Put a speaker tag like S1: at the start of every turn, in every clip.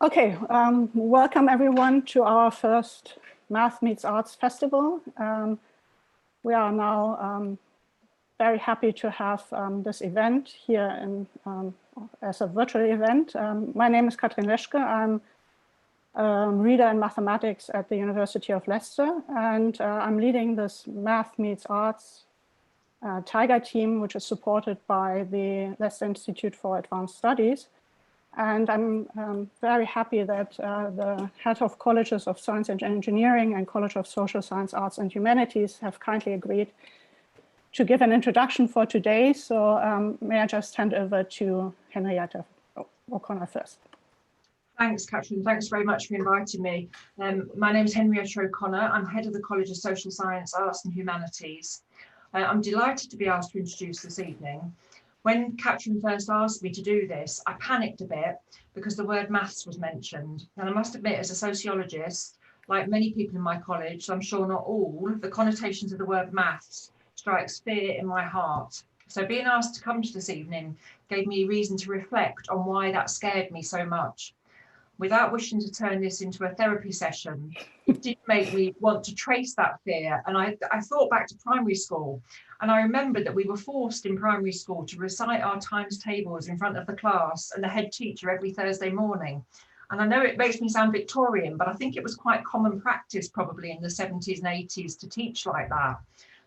S1: Okay, welcome everyone to our first Math Meets Arts Festival. We are now very happy to have this event here as a virtual event. My name is Katrin Leschke. I'm a reader in mathematics at the University of Leicester, and I'm leading this Math Meets Arts Tiger team, which is supported by the Leicester Institute for Advanced Studies. And I'm very happy that the head of colleges of Science and Engineering and College of Social Science, Arts and Humanities have kindly agreed to give an introduction for today. So may I just hand over to Henrietta O'Connor first.
S2: Thanks, Katrin. Thanks very much for inviting me. My name is Henrietta O'Connor. I'm head of the College of Social Science, Arts and Humanities. I'm delighted to be asked to introduce this evening. When Katrin first asked me to do this, I panicked a bit because the word maths was mentioned. And I must admit, as a sociologist, like many people in my college, I'm sure not all, the connotations of the word maths strikes fear in my heart. So being asked to come to this evening gave me reason to reflect on why that scared me so much. Without wishing to turn this into a therapy session, it did make me want to trace that fear. And I thought back to primary school, and I remembered that we were forced in primary school to recite our times tables in front of the class and the head teacher every Thursday morning. And I know it makes me sound Victorian, but I think it was quite common practice probably in the 70s and 80s to teach like that.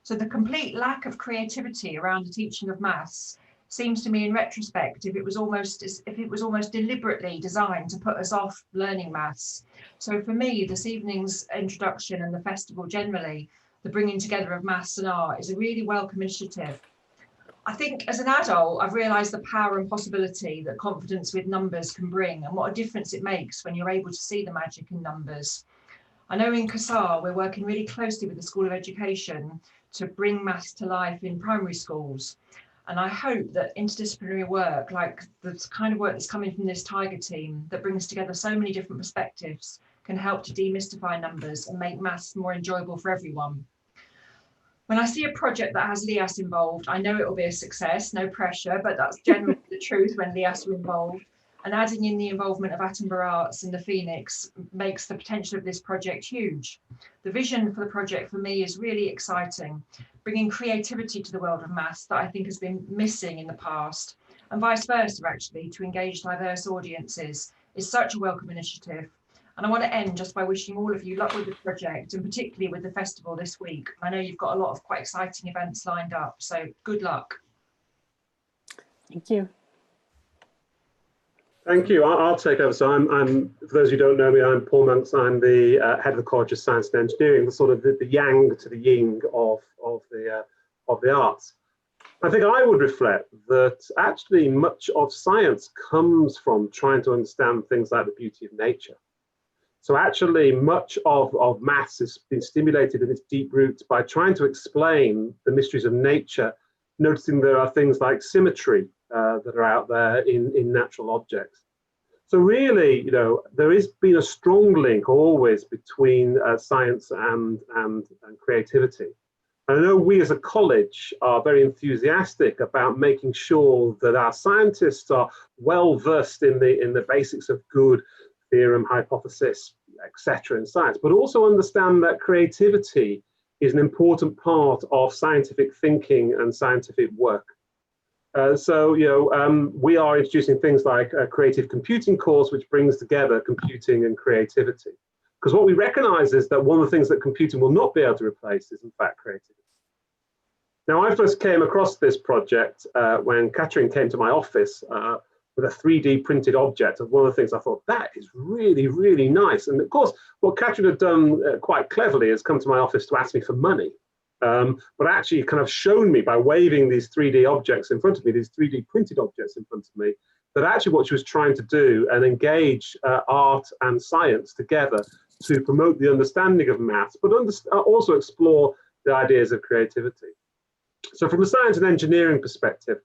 S2: So the complete lack of creativity around the teaching of maths seems to me in retrospect if it was almost deliberately designed to put us off learning maths. So for me, this evening's introduction and the festival generally, the bringing together of maths and art, is a really welcome initiative. I think as an adult, I've realised the power and possibility that confidence with numbers can bring, and what a difference it makes when you're able to see the magic in numbers. I know in CASAR, we're working really closely with the School of Education to bring maths to life in primary schools. And I hope that interdisciplinary work, like the kind of work that's coming from this Tiger team that brings together so many different perspectives, can help to demystify numbers and make maths more enjoyable for everyone. When I see a project that has LIAS involved, I know it will be a success, no pressure, but that's generally the truth when LIAS are involved. And adding in the involvement of Attenborough Arts and the Phoenix makes the potential of this project huge. The vision for the project for me is really exciting, bringing creativity to the world of maths that I think has been missing in the past, and vice versa actually, to engage diverse audiences is such a welcome initiative. And I want to end just by wishing all of you luck with the project, and particularly with the festival this week. I know you've got a lot of quite exciting events lined up, so good luck.
S1: Thank you.
S3: Thank you. I'll take over. So I'm for those who don't know me, I'm Paul Monks. I'm the head of the College of Science and Engineering, the sort of the yang to the yin of the arts. I think I would reflect that actually much of science comes from trying to understand things like the beauty of nature. So actually much of maths has been stimulated in its deep roots by trying to explain the mysteries of nature, noticing there are things like symmetry that are out there in natural objects. So really, you know, there has been a strong link always between science and creativity. And I know we as a college are very enthusiastic about making sure that our scientists are well versed in the basics of good, theorem, hypothesis, etc. in science, but also understand that creativity is an important part of scientific thinking and scientific work. So, you know, we are introducing things like a creative computing course, which brings together computing and creativity. Because what we recognize is that one of the things that computing will not be able to replace is, in fact, creativity. Now, I first came across this project when Katrin came to my office with a 3D printed object. And one of the things I thought, that is really, really nice. And of course, what Katrin had done quite cleverly is come to my office to ask me for money. But actually kind of shown me by waving these 3D objects in front of me, these 3D printed objects in front of me, that actually what she was trying to do and engage art and science together to promote the understanding of maths, but also explore the ideas of creativity. So from a science and engineering perspective,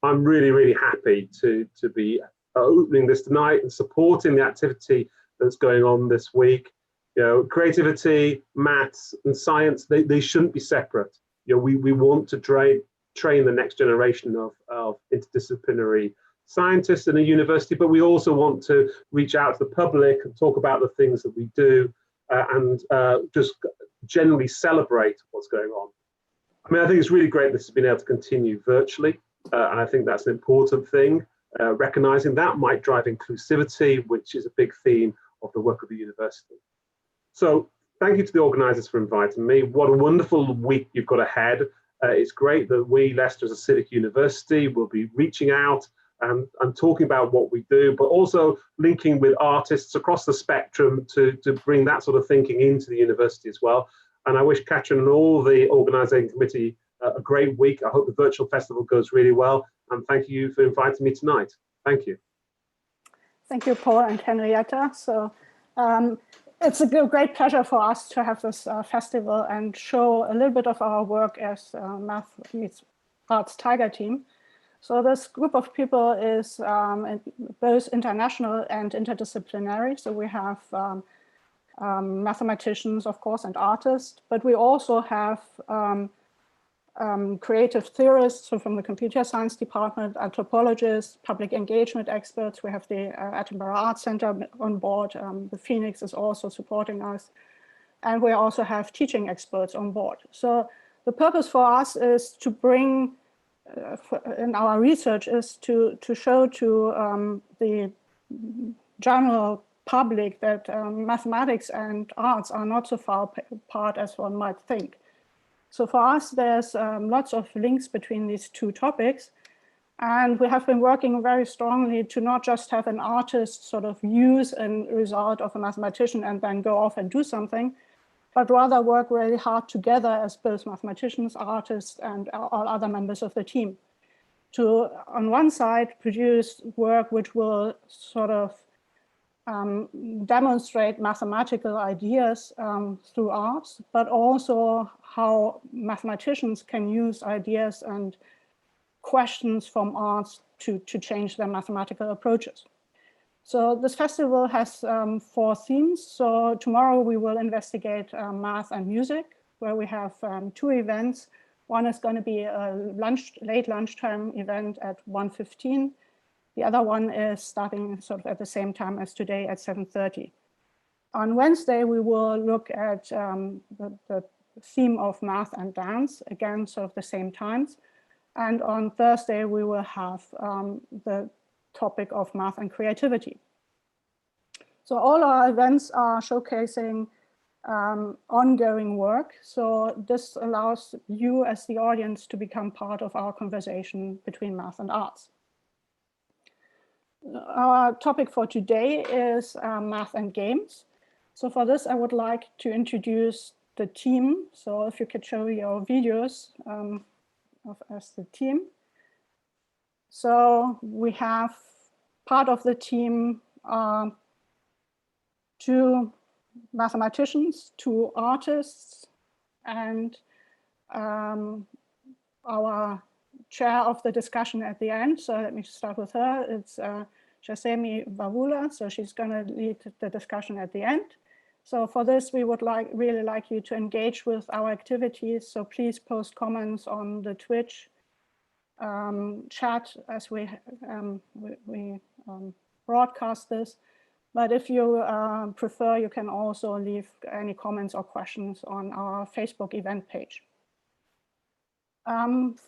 S3: I'm really, really happy to be opening this tonight and supporting the activity that's going on this week. You know, creativity, maths, and science, they shouldn't be separate. You know, we want to train the next generation of interdisciplinary scientists in a university, but we also want to reach out to the public and talk about the things that we do and just generally celebrate what's going on. I mean, I think it's really great this has been able to continue virtually, and I think that's an important thing. Recognizing that might drive inclusivity, which is a big theme of the work of the university. So thank you to the organisers for inviting me. What a wonderful week you've got ahead. It's great that we, Leicester as a civic university, will be reaching out and talking about what we do, but also linking with artists across the spectrum to bring that sort of thinking into the university as well. And I wish Katrin and all the organising committee a great week. I hope the virtual festival goes really well. And thank you for inviting me tonight. Thank you. Thank you,
S1: Paul and Henrietta. So it's a great pleasure for us to have this festival and show a little bit of our work as Math Meets Arts Tiger Team. So this group of people is both international and interdisciplinary. So we have mathematicians, of course, and artists, but we also have creative theorists, so from the computer science department, anthropologists, public engagement experts. We have the Attenborough Arts Center on board. The Phoenix is also supporting us. And we also have teaching experts on board. So the purpose for us is to bring, in our research, is to show to the general public that mathematics and arts are not so far apart as one might think. So for us, there's lots of links between these two topics. And we have been working very strongly to not just have an artist sort of use a result of a mathematician and then go off and do something, but rather work really hard together as both mathematicians, artists, and all other members of the team to, on one side, produce work which will sort of demonstrate mathematical ideas through arts, but also how mathematicians can use ideas and questions from arts to change their mathematical approaches. So this festival has 4 themes. So tomorrow we will investigate math and music, where we have 2 events. One is going to be a late lunchtime event at 1:15. The other one is starting sort of at the same time as today at 7:30. On Wednesday, we will look at the theme of math and dance, again, sort of the same times. And on Thursday, we will have the topic of math and creativity. So all our events are showcasing ongoing work. So this allows you as the audience to become part of our conversation between math and arts. Our topic for today is math and games. So for this, I would like to introduce the team. So if you could show your videos of us, the team. So we have part of the team, 2 mathematicians, 2 artists, and our chair of the discussion at the end. So let me start with her. It's Jasemi Vavula. So she's going to lead the discussion at the end. So for this, we would really like you to engage with our activities. So please post comments on the Twitch chat as we broadcast this. But if you prefer, you can also leave any comments or questions on our Facebook event page.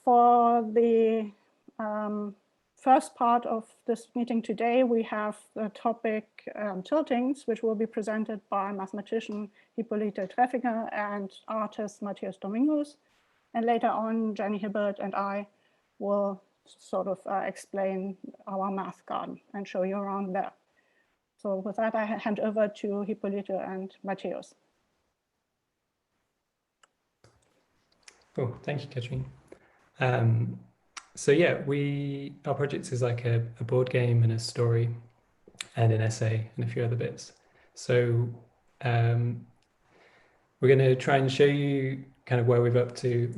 S1: For the first part of this meeting today, we have the topic Tiltings, which will be presented by mathematician Hippolyte Treffinger and artist Matthias Domingos. And later on, Jenny Hibbert and I will sort of explain our math garden and show you around there. So with that, I hand over to Hippolyte and Matthias.
S4: Cool, thank you, Katrin. So yeah, our project is like a board game and a story and an essay and a few other bits. So we're going to try and show you kind of where we're up to,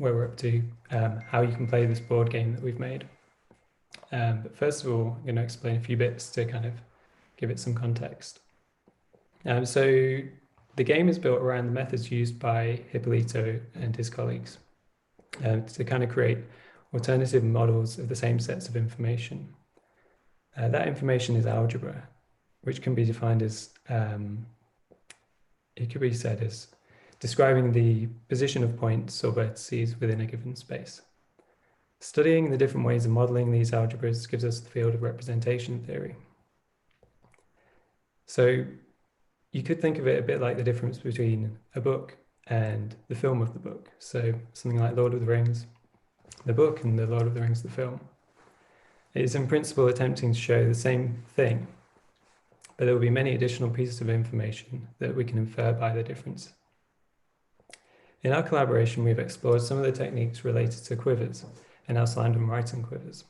S4: how you can play this board game that we've made. But first of all, I'm going to explain a few bits to kind of give it some context. So the game is built around the methods used by Hippolyte and his colleagues to kind of create alternative models of the same sets of information. That information is algebra, which can be defined as, it could be said as describing the position of points or vertices within a given space. Studying the different ways of modeling these algebras gives us the field of representation theory. So you could think of it a bit like the difference between a book and the film of the book. So something like Lord of the Rings, the book, and the Lord of the Rings, the film. It is in principle attempting to show the same thing, but there will be many additional pieces of information that we can infer by the difference. In our collaboration, we've explored some of the techniques related to quivers and outlined and writing quivers.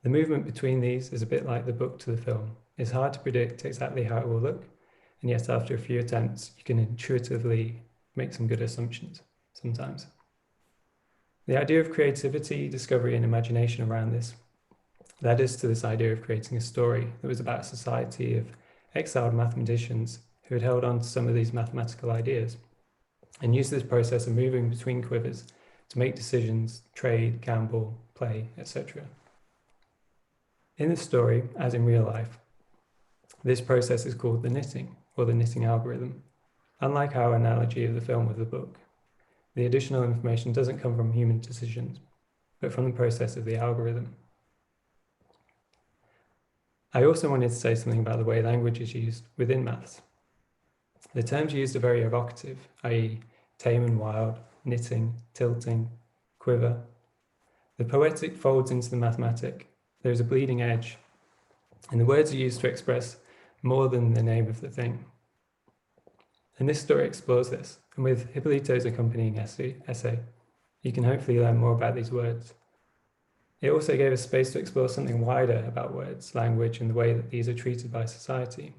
S4: The movement between these is a bit like the book to the film. It's hard to predict exactly how it will look, and yet after a few attempts, you can intuitively make some good assumptions sometimes. The idea of creativity, discovery, and imagination around this led us to this idea of creating a story that was about a society of exiled mathematicians who had held on to some of these mathematical ideas and used this process of moving between quivers to make decisions, trade, gamble, play, etc. In the story, as in real life, this process is called the knitting, or the knitting algorithm. Unlike our analogy of the film with the book, the additional information doesn't come from human decisions, but from the process of the algorithm. I also wanted to say something about the way language is used within maths. The terms used are very evocative, i.e. tame and wild, knitting, tilting, quiver. The poetic folds into the mathematic. There's a bleeding edge, and the words are used to express more than the name of the thing. And this story explores this, and with Hippolyto's accompanying essay, you can hopefully learn more about these words. It also gave us space to explore something wider about words, language, and the way that these are treated by society.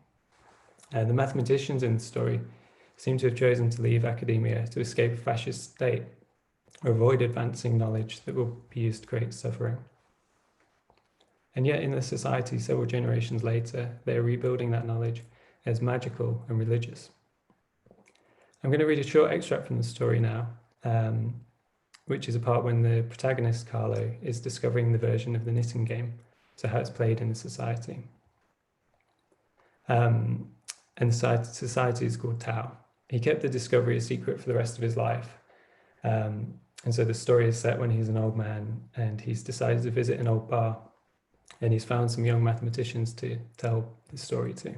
S4: The mathematicians in the story seem to have chosen to leave academia to escape a fascist state, or avoid advancing knowledge that will be used to create suffering. And yet in the society several generations later, they are rebuilding that knowledge as magical and religious. I'm going to read a short extract from the story now, which is a part when the protagonist, Carlo, is discovering the version of the knitting game, so how it's played in the society. And the society is called Tau. He kept the discovery a secret for the rest of his life. And so the story is set when he's an old man and he's decided to visit an old bar, and he's found some young mathematicians to tell the story to.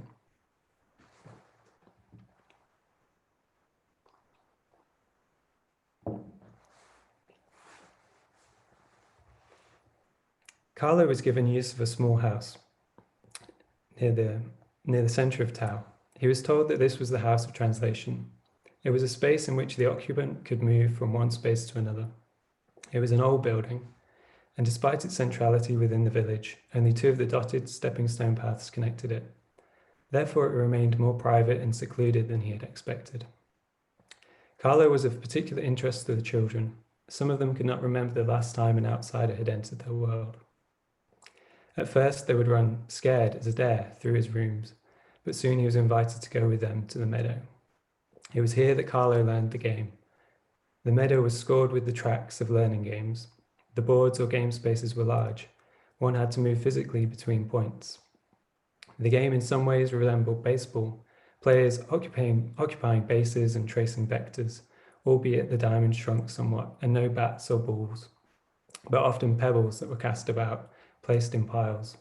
S4: Carlo was given use of a small house near the center of Tau. He was told that this was the house of translation. It was a space in which the occupant could move from one space to another. It was an old building, and despite its centrality within the village, only 2 of the dotted stepping stone paths connected it. Therefore, it remained more private and secluded than he had expected. Carlo was of particular interest to the children. Some of them could not remember the last time an outsider had entered their world. At first, they would run scared as a dare through his rooms, but soon he was invited to go with them to the meadow. It was here that Carlo learned the game. The meadow was scored with the tracks of learning games. The boards or game spaces were large. One had to move physically between points. The game in some ways resembled baseball, players occupying bases and tracing vectors, albeit the diamond shrunk somewhat and no bats or balls, but often pebbles that were cast about, placed in piles.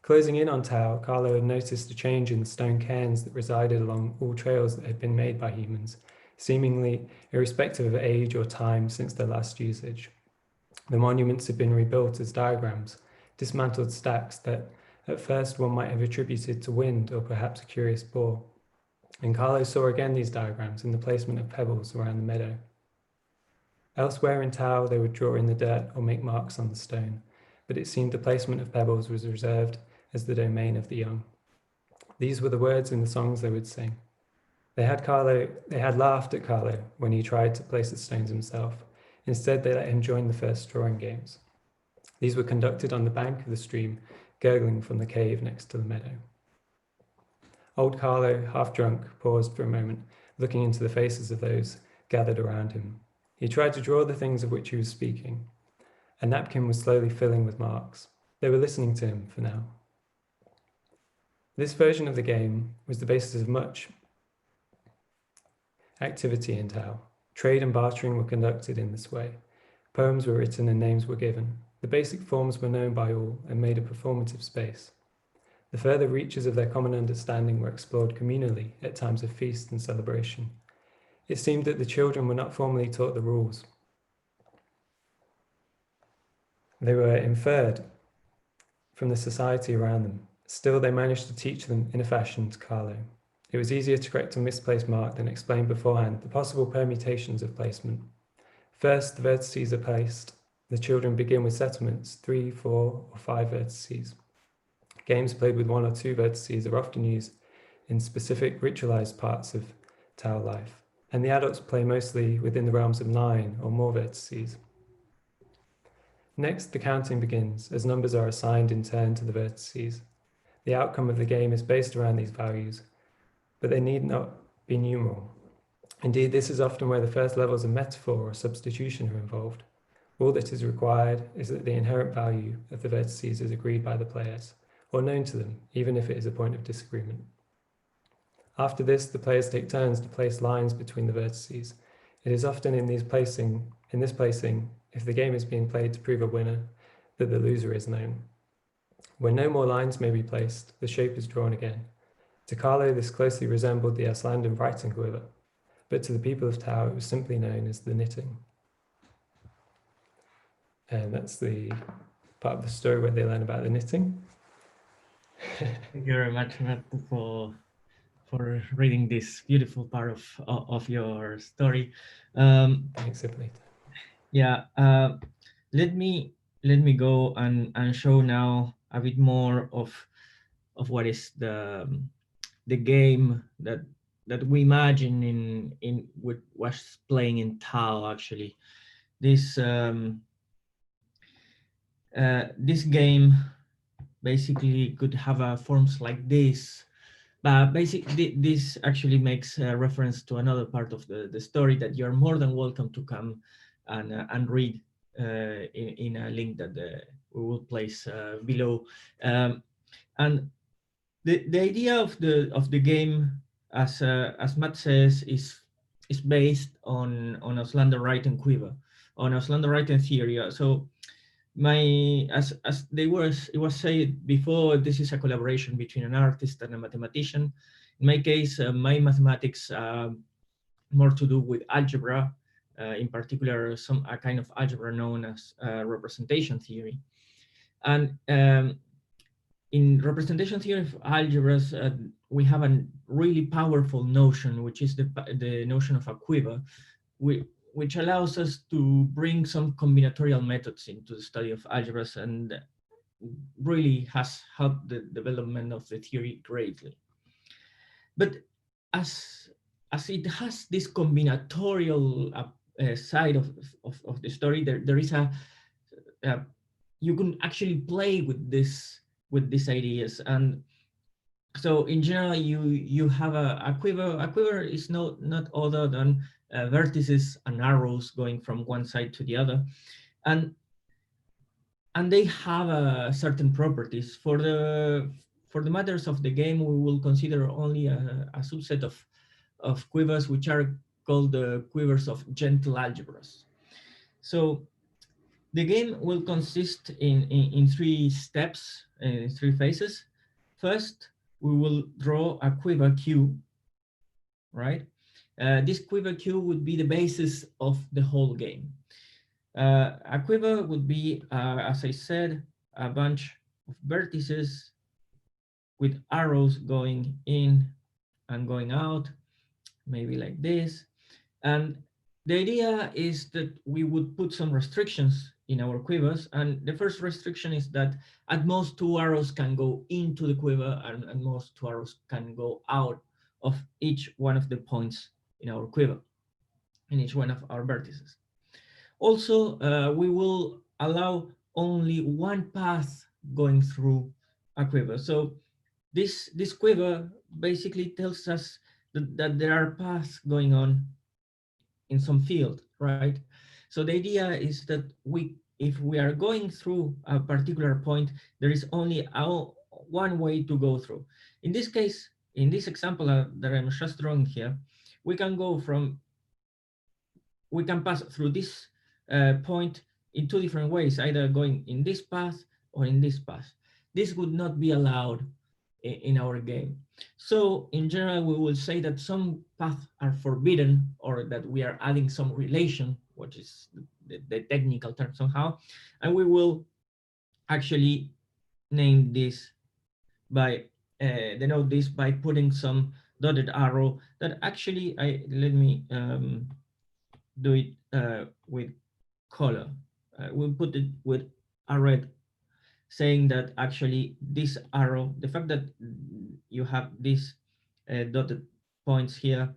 S4: Closing in on Tau, Carlo had noticed a change in the stone cairns that resided along all trails that had been made by humans, seemingly irrespective of age or time since their last usage. The monuments had been rebuilt as diagrams, dismantled stacks that at first one might have attributed to wind or perhaps a curious boar. And Carlo saw again these diagrams in the placement of pebbles around the meadow. Elsewhere in Tau, they would draw in the dirt or make marks on the stone, but it seemed the placement of pebbles was reserved as the domain of the young. These were the words in the songs they would sing. They had laughed at Carlo when he tried to place the stones himself. Instead, they let him join the first drawing games. These were conducted on the bank of the stream, gurgling from the cave next to the meadow. Old Carlo, half drunk, paused for a moment, looking into the faces of those gathered around him. He tried to draw the things of which he was speaking. A napkin was slowly filling with marks. They were listening to him for now. This version of the game was the basis of much activity in Tao. Trade and bartering were conducted in this way. Poems were written and names were given. The basic forms were known by all and made a performative space. The further reaches of their common understanding were explored communally at times of feast and celebration. It seemed that the children were not formally taught the rules. They were inferred from the society around them. Still, they managed to teach them in a fashion to Carlo. It was easier to correct a misplaced mark than explain beforehand the possible permutations of placement. First, the vertices are placed. The children begin with settlements, 3, 4, or 5 vertices. Games played with 1 or 2 vertices are often used in specific ritualized parts of Tao life, and the adults play mostly within the realms of 9 or more vertices. Next, the counting begins, as numbers are assigned in turn to the vertices. The outcome of the game is based around these values, but they need not be numeral. Indeed, this is often where the first levels of metaphor or substitution are involved. All that is required is that the inherent value of the vertices is agreed by the players, or known to them, even if it is a point of disagreement. After this, the players take turns to place lines between the vertices. It is often in this placing, if the game is being played to prove a winner, that the loser is known. When no more lines may be placed, the shape is drawn again. To Carlo, this closely resembled the Icelandic writing quiver, but to the people of Tao, it was simply known as the knitting. And that's the part of the story where they learn about the knitting.
S5: Thank you very much, Matt, for reading this beautiful part of your story.
S4: Thanks, Hippolyta.
S5: Yeah, let me go and show now a bit more of what is the game that we imagine in what was playing in Tao. Actually, this this game basically could have forms like this, but basically this actually makes a reference to another part of the story that you're more than welcome to come and read in a link that we will place below. And the idea of the game, as Matt says, is based on Auslander writing quiver, on Auslander writing theory. So as it was said before, this is a collaboration between an artist and a mathematician. In my case, my mathematics more to do with algebra, in particular a kind of algebra known as representation theory. And in representation theory of algebras, we have a really powerful notion, which is the notion of a quiver, which allows us to bring some combinatorial methods into the study of algebras, and really has helped the development of the theory greatly. But as it has this combinatorial side of the story, there is you can actually play with these ideas. And so in general, you have a quiver. A quiver is not other than vertices and arrows going from one side to the other, and they have certain properties. For the matters of the game, we will consider only a subset of quivers, which are called the quivers of gentle algebras. So the game will consist in 3 steps, 3 phases. First, we will draw a quiver Q, right? This quiver Q would be the basis of the whole game. A quiver would be, as I said, a bunch of vertices with arrows going in and going out, maybe like this. And the idea is that we would put some restrictions in our quivers. And the first restriction is that at most 2 arrows can go into the quiver, and at most 2 arrows can go out of each one of the points in our quiver, in each one of our vertices. Also, we will allow only one path going through a quiver. So this quiver basically tells us that there are paths going on in some field, right? So the idea is that we if we are going through a particular point, there is only one way to go through. In this case, in this example that I'm just drawing here, we can pass through this point in two different ways, either going in this path or in this path. This would not be allowed in our game. So in general, we will say that some paths are forbidden, or that we are adding some relation, which is the technical term somehow, and we will actually name this by denote this by putting some dotted arrow that actually let me do it with color. We'll put it with a red, saying that actually this arrow, the fact that you have these dotted points here,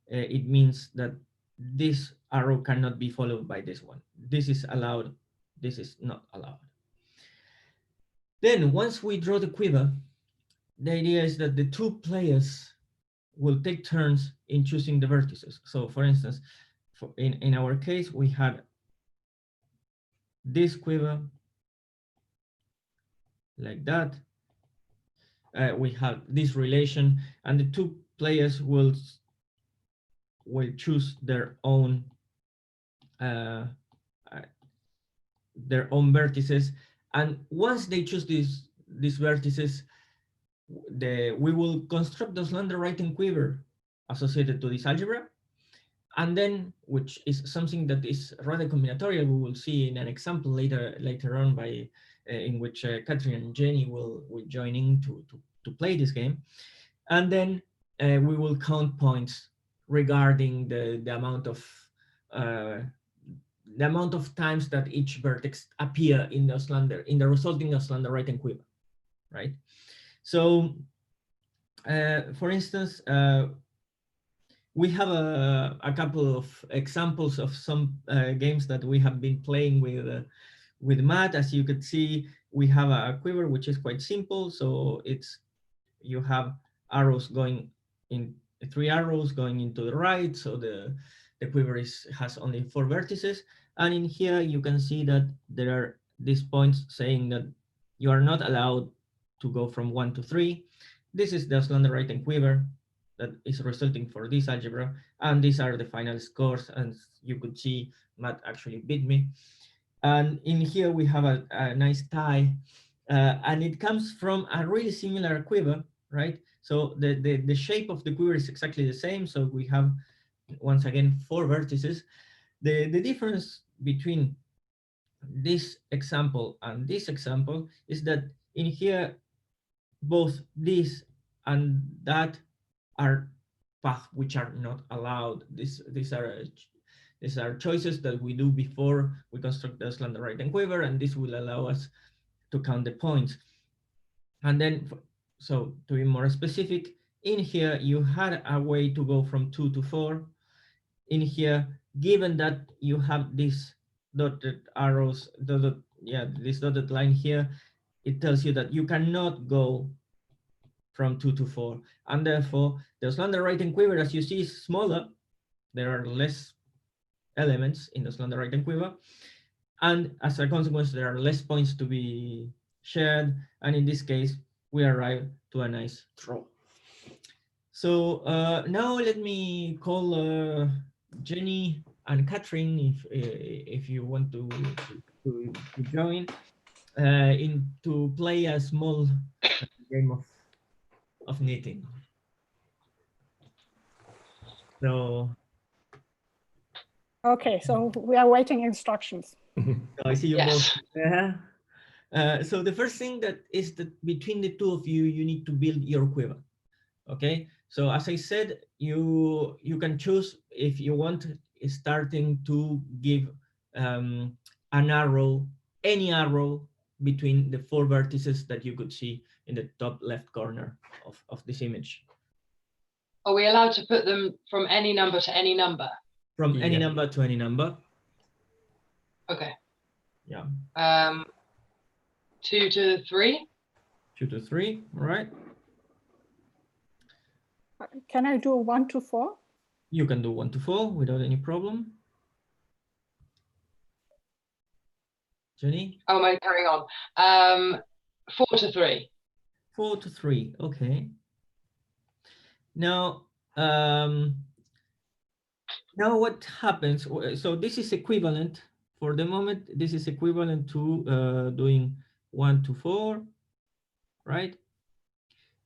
S5: it means that this arrow cannot be followed by this one. This is allowed, this is not allowed. Then once we draw the quiver, the idea is that the two players will take turns in choosing the vertices. So for instance, in our case, we had this quiver like that. We have this relation, and the two players will choose their own vertices. And once they choose these vertices, we will construct the slender right-hand quiver associated to this algebra. And then, which is something that is rather combinatorial, we will see in an example later on by in which Catherine and Jenny will join in to play this game. And then we will count points regarding the amount of times that each vertex appear in the resulting slender right-hand quiver, right? So, for instance, we have a couple of examples of some games that we have been playing with Matt. As you could see, we have a quiver which is quite simple. So you have arrows going in, 3 arrows going into the right. So the quiver has only 4 vertices. And in here you can see that there are these points saying that you are not allowed to go from 1 to 3. This is the slender right-hand quiver that is resulting for this algebra, and these are the final scores. And you could see Matt actually beat me. And in here we have a nice tie, and it comes from a really similar quiver, right? So the shape of the quiver is exactly the same. So we have, once again, 4 vertices. The difference between this example and this example is that in here, both this and that are paths which are not allowed. These are choices that we do before we construct the slender right-hand quiver, and this will allow us to count the points. And then, so to be more specific, in here you had a way to go from 2 to 4. In here, given that you have these dotted arrows, this dotted line here, it tells you that you cannot go from 2 to 4, and therefore the slender right-hand quiver, as you see, is smaller. There are less elements in the slender right-hand quiver, and as a consequence, there are less points to be shared. And in this case, we arrive to a nice draw. So now let me call Jenny and Catherine if you want to join to play a small game of knitting. So
S1: Okay, so we are waiting instructions.
S5: so I see you
S2: Yes.
S5: both. So the first thing that is that between the two of you, you need to build your quiver. Okay, so as I said, you can choose if you want starting to give an arrow, any arrow between the 4 vertices that you could see in the top left corner of this image.
S6: Are we allowed to put them from any number to any number?
S5: From any number to any number.
S6: Okay.
S5: Yeah.
S6: 2 to 3.
S5: 2 to 3, all right.
S1: Can I do 1 to 4?
S5: You can do 1 to 4 without any problem. Jenny?
S6: Oh, am I carrying on? 4 to 3.
S5: 4 to 3. Okay. Now, now what happens? So this is equivalent for the moment. This is equivalent to doing 1 to 4, right?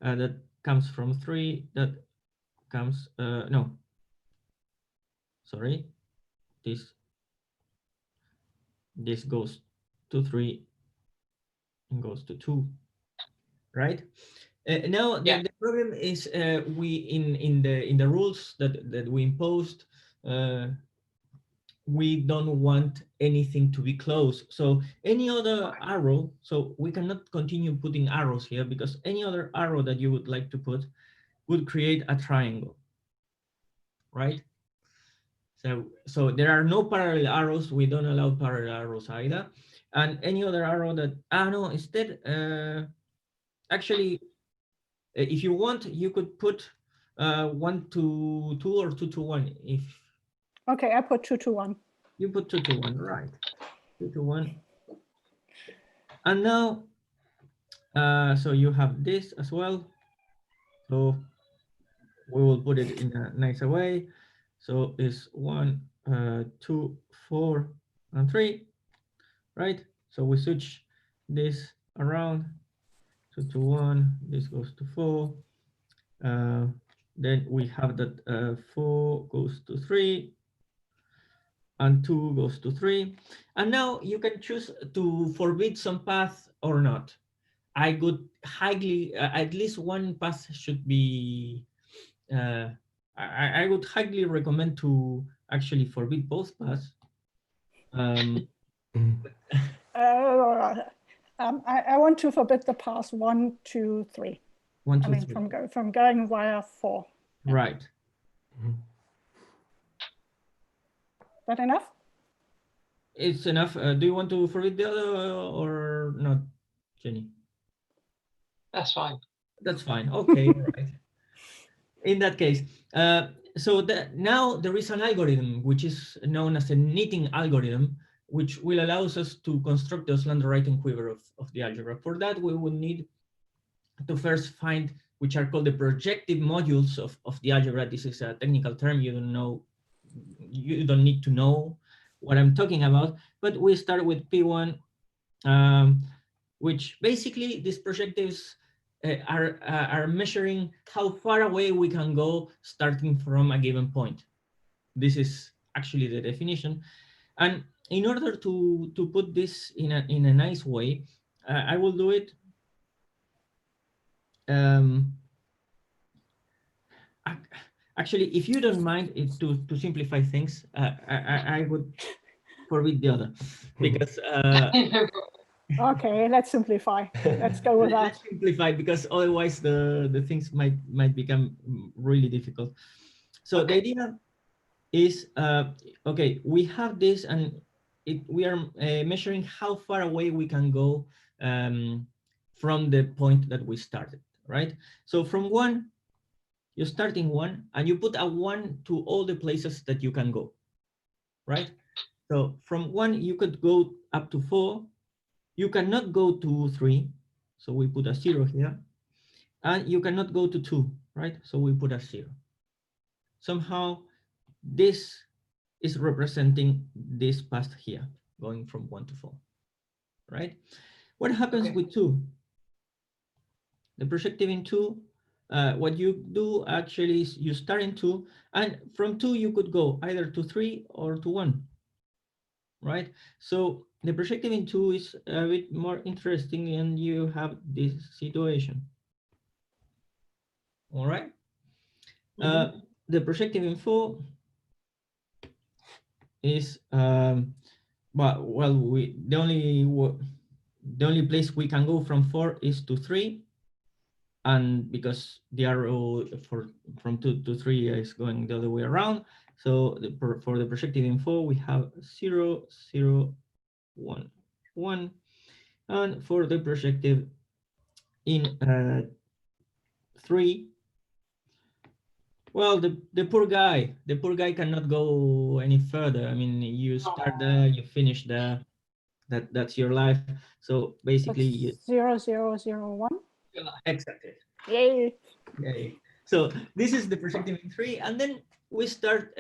S5: That comes from 3. That comes no. Sorry. This goes to 3 and goes to 2, right? Now the problem is we in the rules that we imposed, we don't want anything to be close. So any other arrow, so we cannot continue putting arrows here because any other arrow that you would like to put would create a triangle, right? So there are no parallel arrows. We don't allow parallel arrows either. And any other arrow that, no, instead, actually, if you want, you could put 1 to 2 or 2 to 1. If
S1: Okay, I put 2 to 1.
S5: you put 2 to 1, right? 2 to 1. And now, so you have this as well. So we will put it in a nicer way. So it's 1, 2, 4, and 3, right? So we switch this around. 2 to 1, this goes to 4. Then we have that 4 goes to 3 and 2 goes to 3. And now you can choose to forbid some path or not. I would highly, at least one path should be, I would highly recommend to actually forbid both paths.
S1: I want to forbid the path 1, 2, 3.
S5: 1, 2,
S1: I mean,
S5: 3.
S1: from going via 4.
S5: Right.
S1: That enough?
S5: It's enough. Do you want to forbid the other or not, Jenny?
S6: That's fine.
S5: That's fine. Okay, right. In that case, so now there is an algorithm which is known as a knitting algorithm, which will allow us to construct the slender right-hand quiver of the algebra. For that, we would need to first find which are called the projective modules of the algebra. This is a technical term. You don't need to know what I'm talking about, but we start with P1, which basically these projectives are measuring how far away we can go starting from a given point. This is actually the definition. And in order to put this in a nice way, I will do it. Actually, if you don't mind, to simplify things, I would forbid the other because.
S1: Okay, let's simplify. Let's go with that.
S5: Let's simplify because otherwise the things might become really difficult. So the idea is, okay, we have this and we are measuring how far away we can go from the point that we started, right? So from 1, you start in 1 and you put a 1 to all the places that you can go, right? So from 1, you could go up to 4. You cannot go to 3, so we put a 0 here. And you cannot go to 2, right? So we put a 0. Somehow, this is representing this path here, going from 1 to 4, right? What happens with 2? The projective in 2, what you do actually is you start in 2, and from 2 you could go either to 3 or to 1, right? So the projective in 2 is a bit more interesting, and you have this situation. All right. The projective in 4 is the only place we can go from 4 is to 3, and because the arrow from 2 to 3 is going the other way around, so for the projective in 4 we have 0, 0, 1, 1, and for the projective in 3, well, the poor guy cannot go any further. I mean, you start there, you finish there. that's your life. So basically, you,
S1: 0001.
S5: exactly.
S1: Yay.
S5: Yay. So this is the perspective in 3, and then we start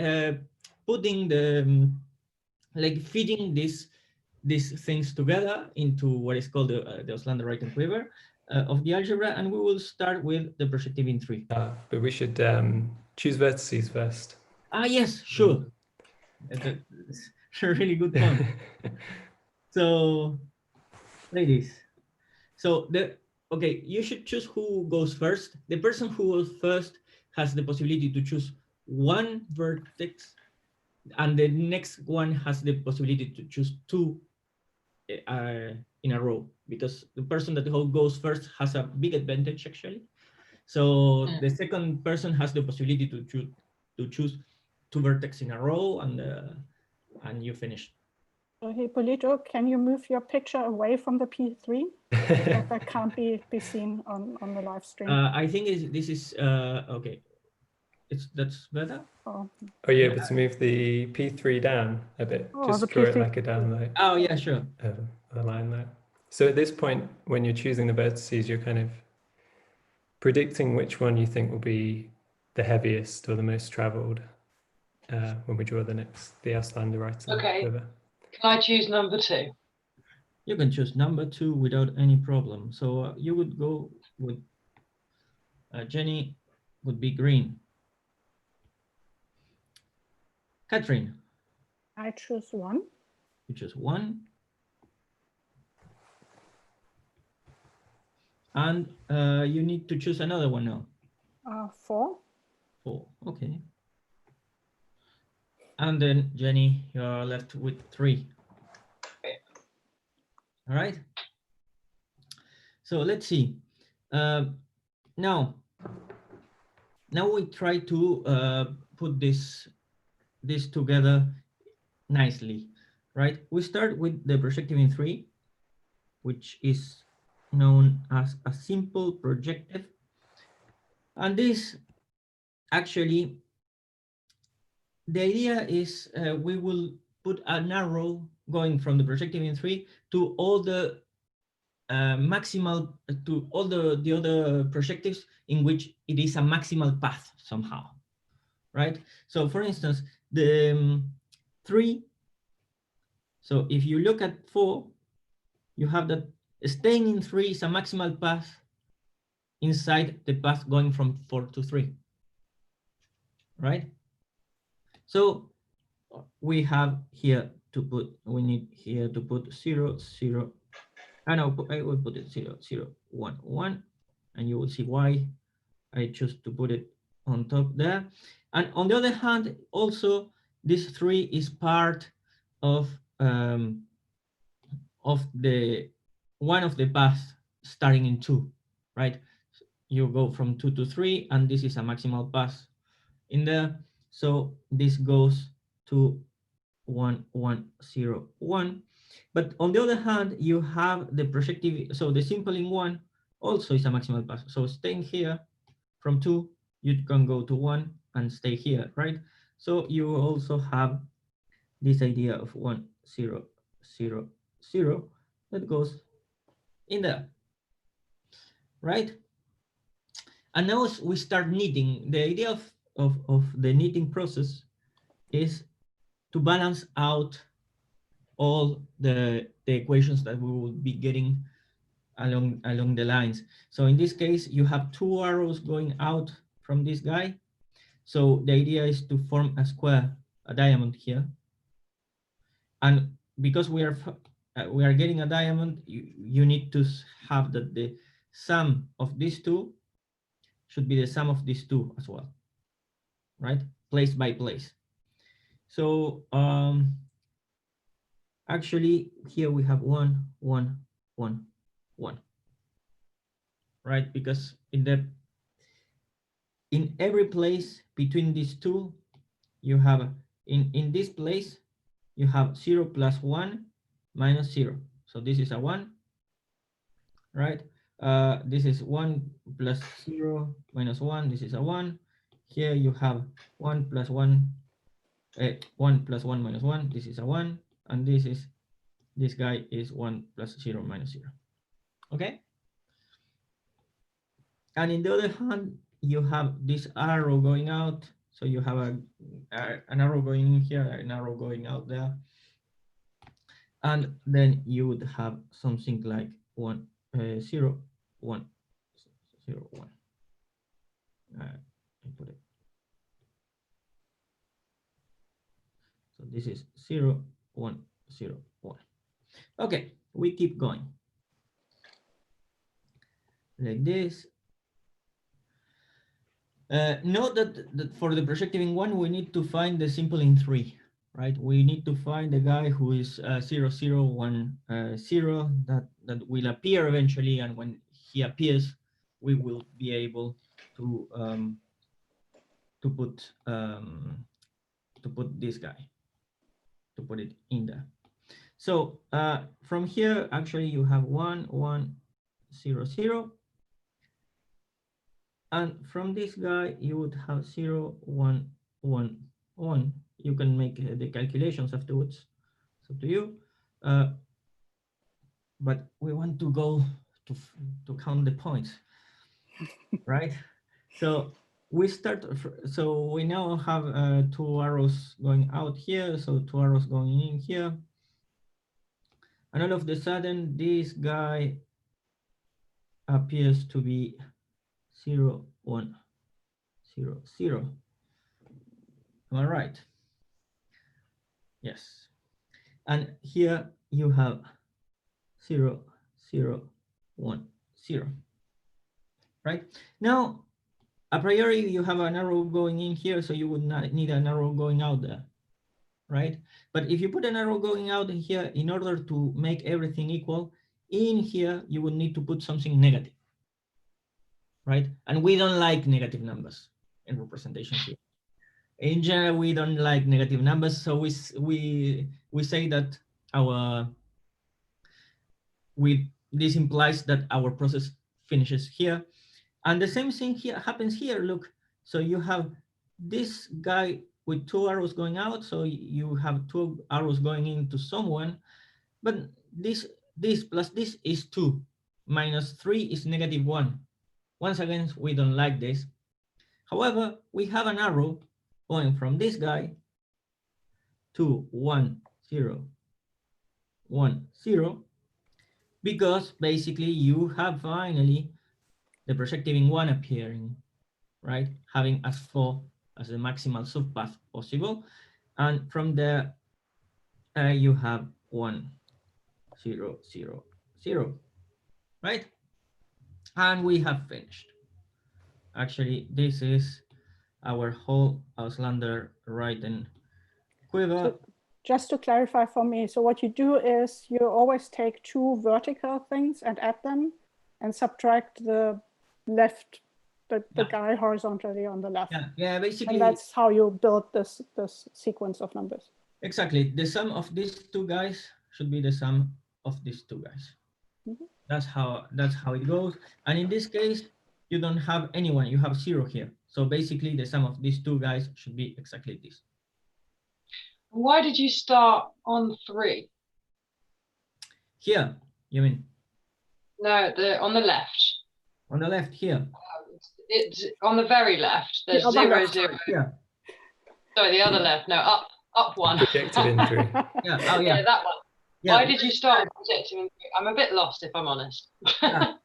S5: putting the like feeding these things together into what is called the Auslander right and quiver of the algebra, and we will start with the perspective in 3.
S4: But we should choose vertices first.
S5: Ah, yes, sure. That's a really good point. So, ladies, so okay, you should choose who goes first. The person who goes first has the possibility to choose one vertex, and the next one has the possibility to choose 2 in a row, because the person that goes first has a big advantage actually. So the second person has the possibility to choose 2 vertex in a row, and you finish.
S1: So Hippolito, can you move your picture away from the P3? That can't be seen on the live stream.
S5: I think this is okay. That's better.
S1: Oh.
S4: Are you able to move the P3 down a bit?
S1: Oh,
S4: Just
S1: the
S4: draw it
S1: P3.
S4: like a downlight.
S5: Oh yeah, sure.
S4: A line there. So at this point, when you're choosing the vertices, you're kind of predicting which one you think will be the heaviest or the most traveled when we draw the Auslander right.
S6: Okay.
S4: Quiver.
S6: Can I choose number 2?
S5: You can choose number 2 without any problem. So you would go with Jenny would be green. Catherine.
S1: I choose 1.
S5: You choose 1. And you need to choose another one now.
S1: 4.
S5: 4, okay. And then Jenny, you're left with 3.
S6: Okay.
S5: All right. So let's see. Now we try to put this together nicely, right? We start with the perspective in 3, which is known as a simple projective, and this actually, the idea is we will put an arrow going from the perspective in 3 to all the maximal, to all the other projectives in which it is a maximal path somehow, right? So for instance, the 3, so if you look at 4, you have that staying in 3 is a maximal path inside the path going from 4 to 3, right? So we have here to put, we need here to put 0, 0, and I will put it 0, 0, 1, 1, and you will see why I choose to put it on top there. And on the other hand, also this 3 is part of the one of the paths starting in 2, right? You go from 2 to 3, and this is a maximal path in there. So this goes to 1, 1, 0, 1. But on the other hand, you have the projective, so the simple in 1 also is a maximal path. So staying here from 2, you can go to 1 and stay here, right? So you also have this idea of 1, 0, 0, 0 that goes in there, right? And now we start knitting. The idea of the knitting process is to balance out all the equations that we will be getting along the lines. So in this case, you have 2 arrows going out from this guy. So the idea is to form a square, a diamond here. And because we are getting a diamond, you need to have that the sum of these 2 should be the sum of these 2 as well, right? Place by place. So actually here we have 1, 1, 1, 1, right? Because in every place between these 2, you have in this place you have 0 plus 1 minus 0. So this is a 1, right? This is 1 plus 0 minus 1. This is a 1. Here you have 1 plus 1, 1 plus 1 minus 1. This is a 1, and this is this guy is 1 plus 0 minus 0. Okay. And in the other hand, you have this arrow going out. So you have an arrow going in here, an arrow going out there. And then you would have something like 1, 0, 1, 0, 1. I put it. So this is 0, 1, 0, 1. Okay, we keep going. Like this. Note that for the projective in 1, we need to find the simple in 3, right? We need to find the guy who is 0, 0, 1, 0, that will appear eventually, and when he appears, we will be able to put this guy, to put it in there. So from here, actually, you have 1, 1, 0, 0. And from this guy, you would have 0, 1, 1, 1. You can make the calculations afterwards. It's up to you. But we want to go to count the points, right? So we start. So we now have 2 arrows going out here. So 2 arrows going in here. And all of a sudden, this guy appears to be 0, 1, 0, 0. Am I right? Yes. And here you have 0, 0, 1, 0. Right? Now, a priori, you have an arrow going in here, so you would not need an arrow going out there. Right? But if you put an arrow going out in here, in order to make everything equal, in here, you would need to put something negative. Right? And we don't like negative numbers in representations here. In general, we don't like negative numbers, so we say that this implies that our process finishes here, and the same thing here happens here. Look, so you have this guy with 2 arrows going out, so you have 2 arrows going into someone, but this plus this is 2, minus 3 is -1. Once again, we don't like this. However, we have an arrow going from this guy to 1, 0, 1, 0, because basically you have finally the projective in 1 appearing, right? Having as 4 as the maximal subpath possible. And from there, you have 1, 0, 0, 0, right? And we have finished. Actually, this is our whole Auslander Writing quiver.
S1: So just to clarify for me, so what you do is you always take 2 vertical things and add them and subtract the left, the guy horizontally on the left.
S5: Yeah, basically.
S1: And that's how you build this sequence of numbers.
S5: Exactly. The sum of these 2 guys should be the sum of these 2 guys. Mm-hmm. That's how it goes. And in this case, you don't have anyone. You have 0 here. So basically, the sum of these 2 guys should be exactly this.
S6: Why did you start on 3?
S5: Here, you mean?
S6: No, on the left.
S5: On the left here.
S6: It's on the very left. There's 0, 0.
S5: Yeah.
S6: Sorry, the other left. No, up 1.
S4: Projective in 3.
S5: Yeah. Oh, yeah.
S6: Yeah, that one.
S5: Yeah.
S6: Why did you start projective in 3? I'm a bit lost, if I'm honest.
S5: Yeah.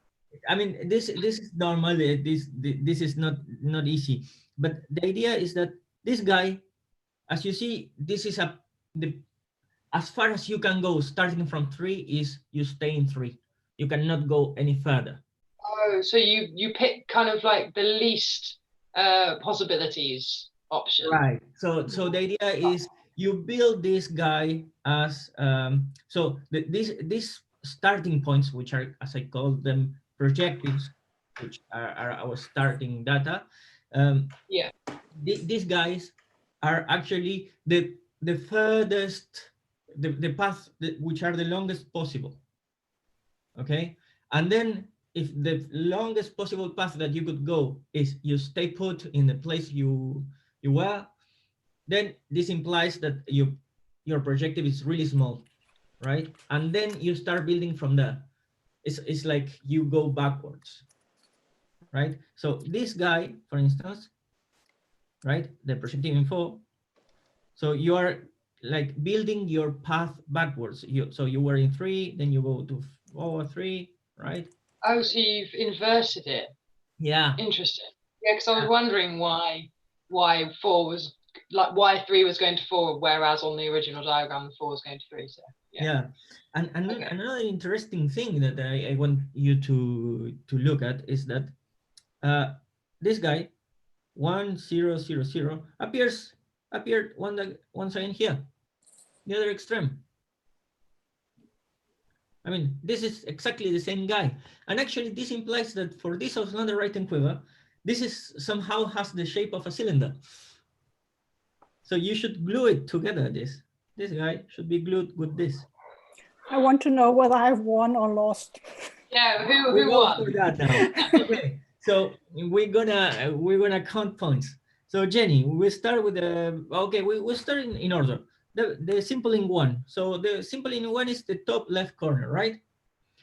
S5: I mean, this is normal. This is not easy. But the idea is that this guy, as you see, this is as far as you can go, starting from 3 is you stay in 3. You cannot go any further.
S6: Oh, so you pick kind of like the least possibilities option.
S5: Right. So the idea is you build this guy as these starting points, which are, as I call them, projectives, which are our starting data.
S6: Yeah.
S5: These guys are actually the furthest, the path which are the longest possible. Okay, and then if the longest possible path that you could go is you stay put in the place you were, then this implies that your projective is really small. right? And then you start building from there. It's like you go backwards, right? So this guy, for instance, right, the projective info. So you are like building your path backwards. So you were in 3, then you go to 4, 3, right?
S6: Oh, so you've inverted it.
S5: Yeah.
S6: Interesting. Yeah, because I was wondering why 4 was like why 3 was going to 4, whereas on the original diagram the 4 was going to 3. So
S5: Yeah. And
S6: Okay.
S5: another interesting thing that I want you to look at is that this guy 1 0 0 0 appeared one side here, the other extreme. I mean, this is exactly the same guy. And actually this implies that for this Auslander right quiver, this is somehow has the shape of a cylinder. So you should glue it together, this guy should be glued with this.
S1: I want to know whether I've won or lost.
S6: Yeah, who
S5: We go
S6: won?
S5: for that now. Okay, so we're gonna count points. So Jenny, we start with the we start in order. The simple in 1. So the simple in 1 is the top left corner, right?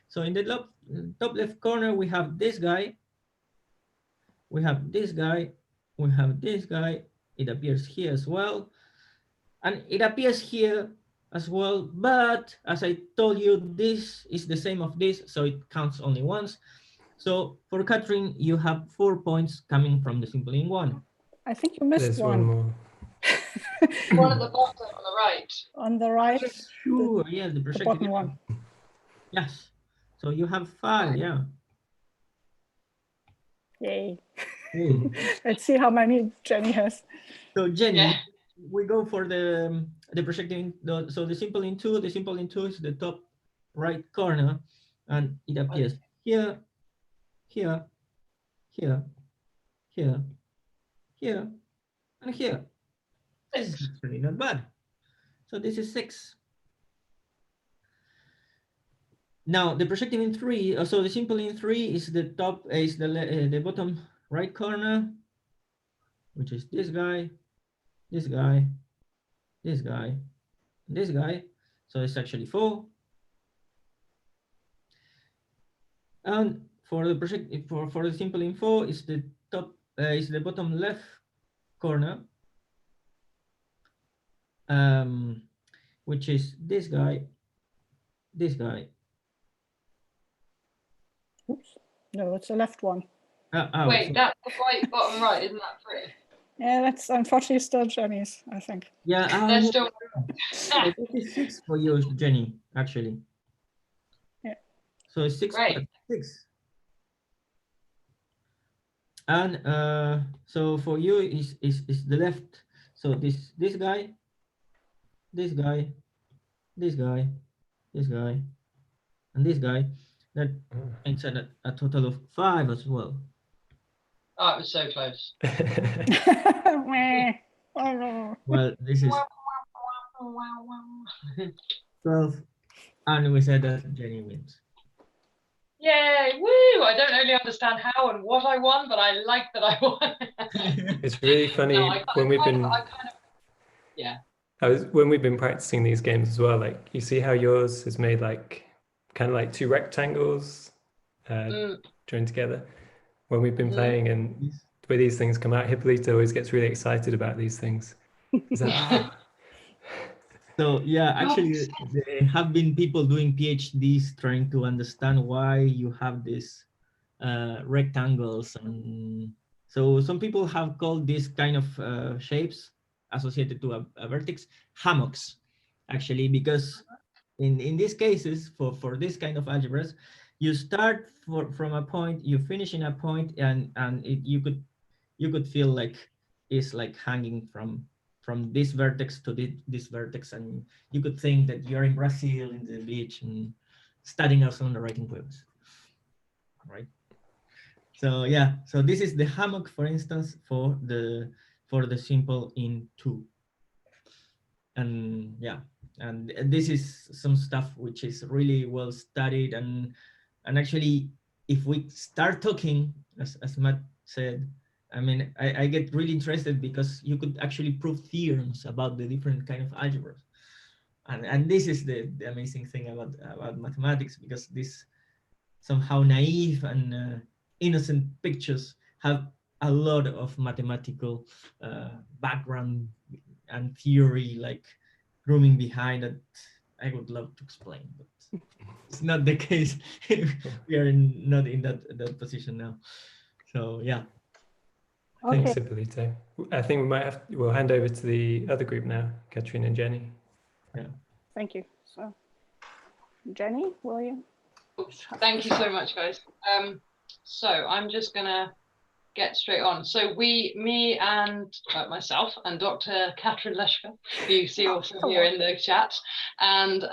S5: So in the top left corner we have this guy, we have this guy, we have this guy. It appears here as well, and it appears here as well, but as I told you, this is the same of this, so it counts only once. So for Catherine, you have 4 points coming from the simple in 1.
S1: I think you missed
S4: There's
S1: one.
S4: one more.
S6: One at the bottom on the right.
S1: On the right,
S5: Sure, yeah, the
S1: the
S5: projected
S1: bottom one.
S5: Yes. So you have 5, yeah.
S1: Yay.
S5: Hey.
S1: Let's see how many Jenny has.
S5: So Jenny,
S6: Yeah.
S5: we go for the projecting. So the simple in 2 is the top right corner, and it appears here, here, here, here, here, and here. This is actually not bad. So this is 6. Now the projective in 3. So the simple in 3 is the top, is the bottom right corner, which is this guy, this guy, this guy, this guy. So it's actually 4. And for the project, for the simple info, is the top, is the bottom left corner, which is this guy, this guy.
S1: Oops. No, it's the left one.
S6: Wait, that's the right bottom right, isn't that 3?
S1: Yeah, that's unfortunately still Jenny's, I think.
S5: Yeah,
S6: There's still
S5: so this is 6 for you, Jenny, actually.
S1: Yeah.
S5: So it's 6
S6: Right.
S5: plus 6. And so for you is the left. So this guy, this guy, this guy, this guy, and this guy. That makes a total of 5 as well.
S6: Oh, it was so close.
S5: Well, this is 12, and we said that Jenny wins.
S6: Yay, woo! I don't really understand how and what I won, but I like that I won.
S4: It's really funny
S6: No,
S4: when we've been
S6: yeah.
S4: when we've been practicing these games as well, like you see how yours is made like kind of like 2 rectangles joined together. When we've been playing and the way these things come out, Hippolyta always gets really excited about these things. He's like,
S5: So yeah, actually there have been people doing PhDs trying to understand why you have these rectangles, and so some people have called this kind of shapes associated to a vertex hammocks, actually, because in these cases for this kind of algebras, you start from a point, you finish in a point, and you could feel like it's like hanging from this vertex to this vertex, and you could think that you're in Brazil in the beach and studying us on the writing quizzes, right? So yeah, so this is the hammock, for instance, for the simple in 2. And yeah, and this is some stuff which is really well studied, and actually if we start talking, as Matt said, I mean, I get really interested because you could actually prove theorems about the different kind of algebras. And this is the amazing thing about mathematics, because this somehow naive and innocent pictures have a lot of mathematical background and theory, like rooming behind, that I would love to explain, but it's not the case. We are not in that position now. So yeah.
S1: Okay.
S4: Thanks, Ippolito. I think we'll hand over to the other group now, Katrin and Jenny.
S5: Yeah.
S1: Thank you. So, Jenny, will you?
S6: Thank you so much, guys. So I'm just gonna get straight on. So me and myself and Dr. Katrin Leshka, who you see also here in the chat, and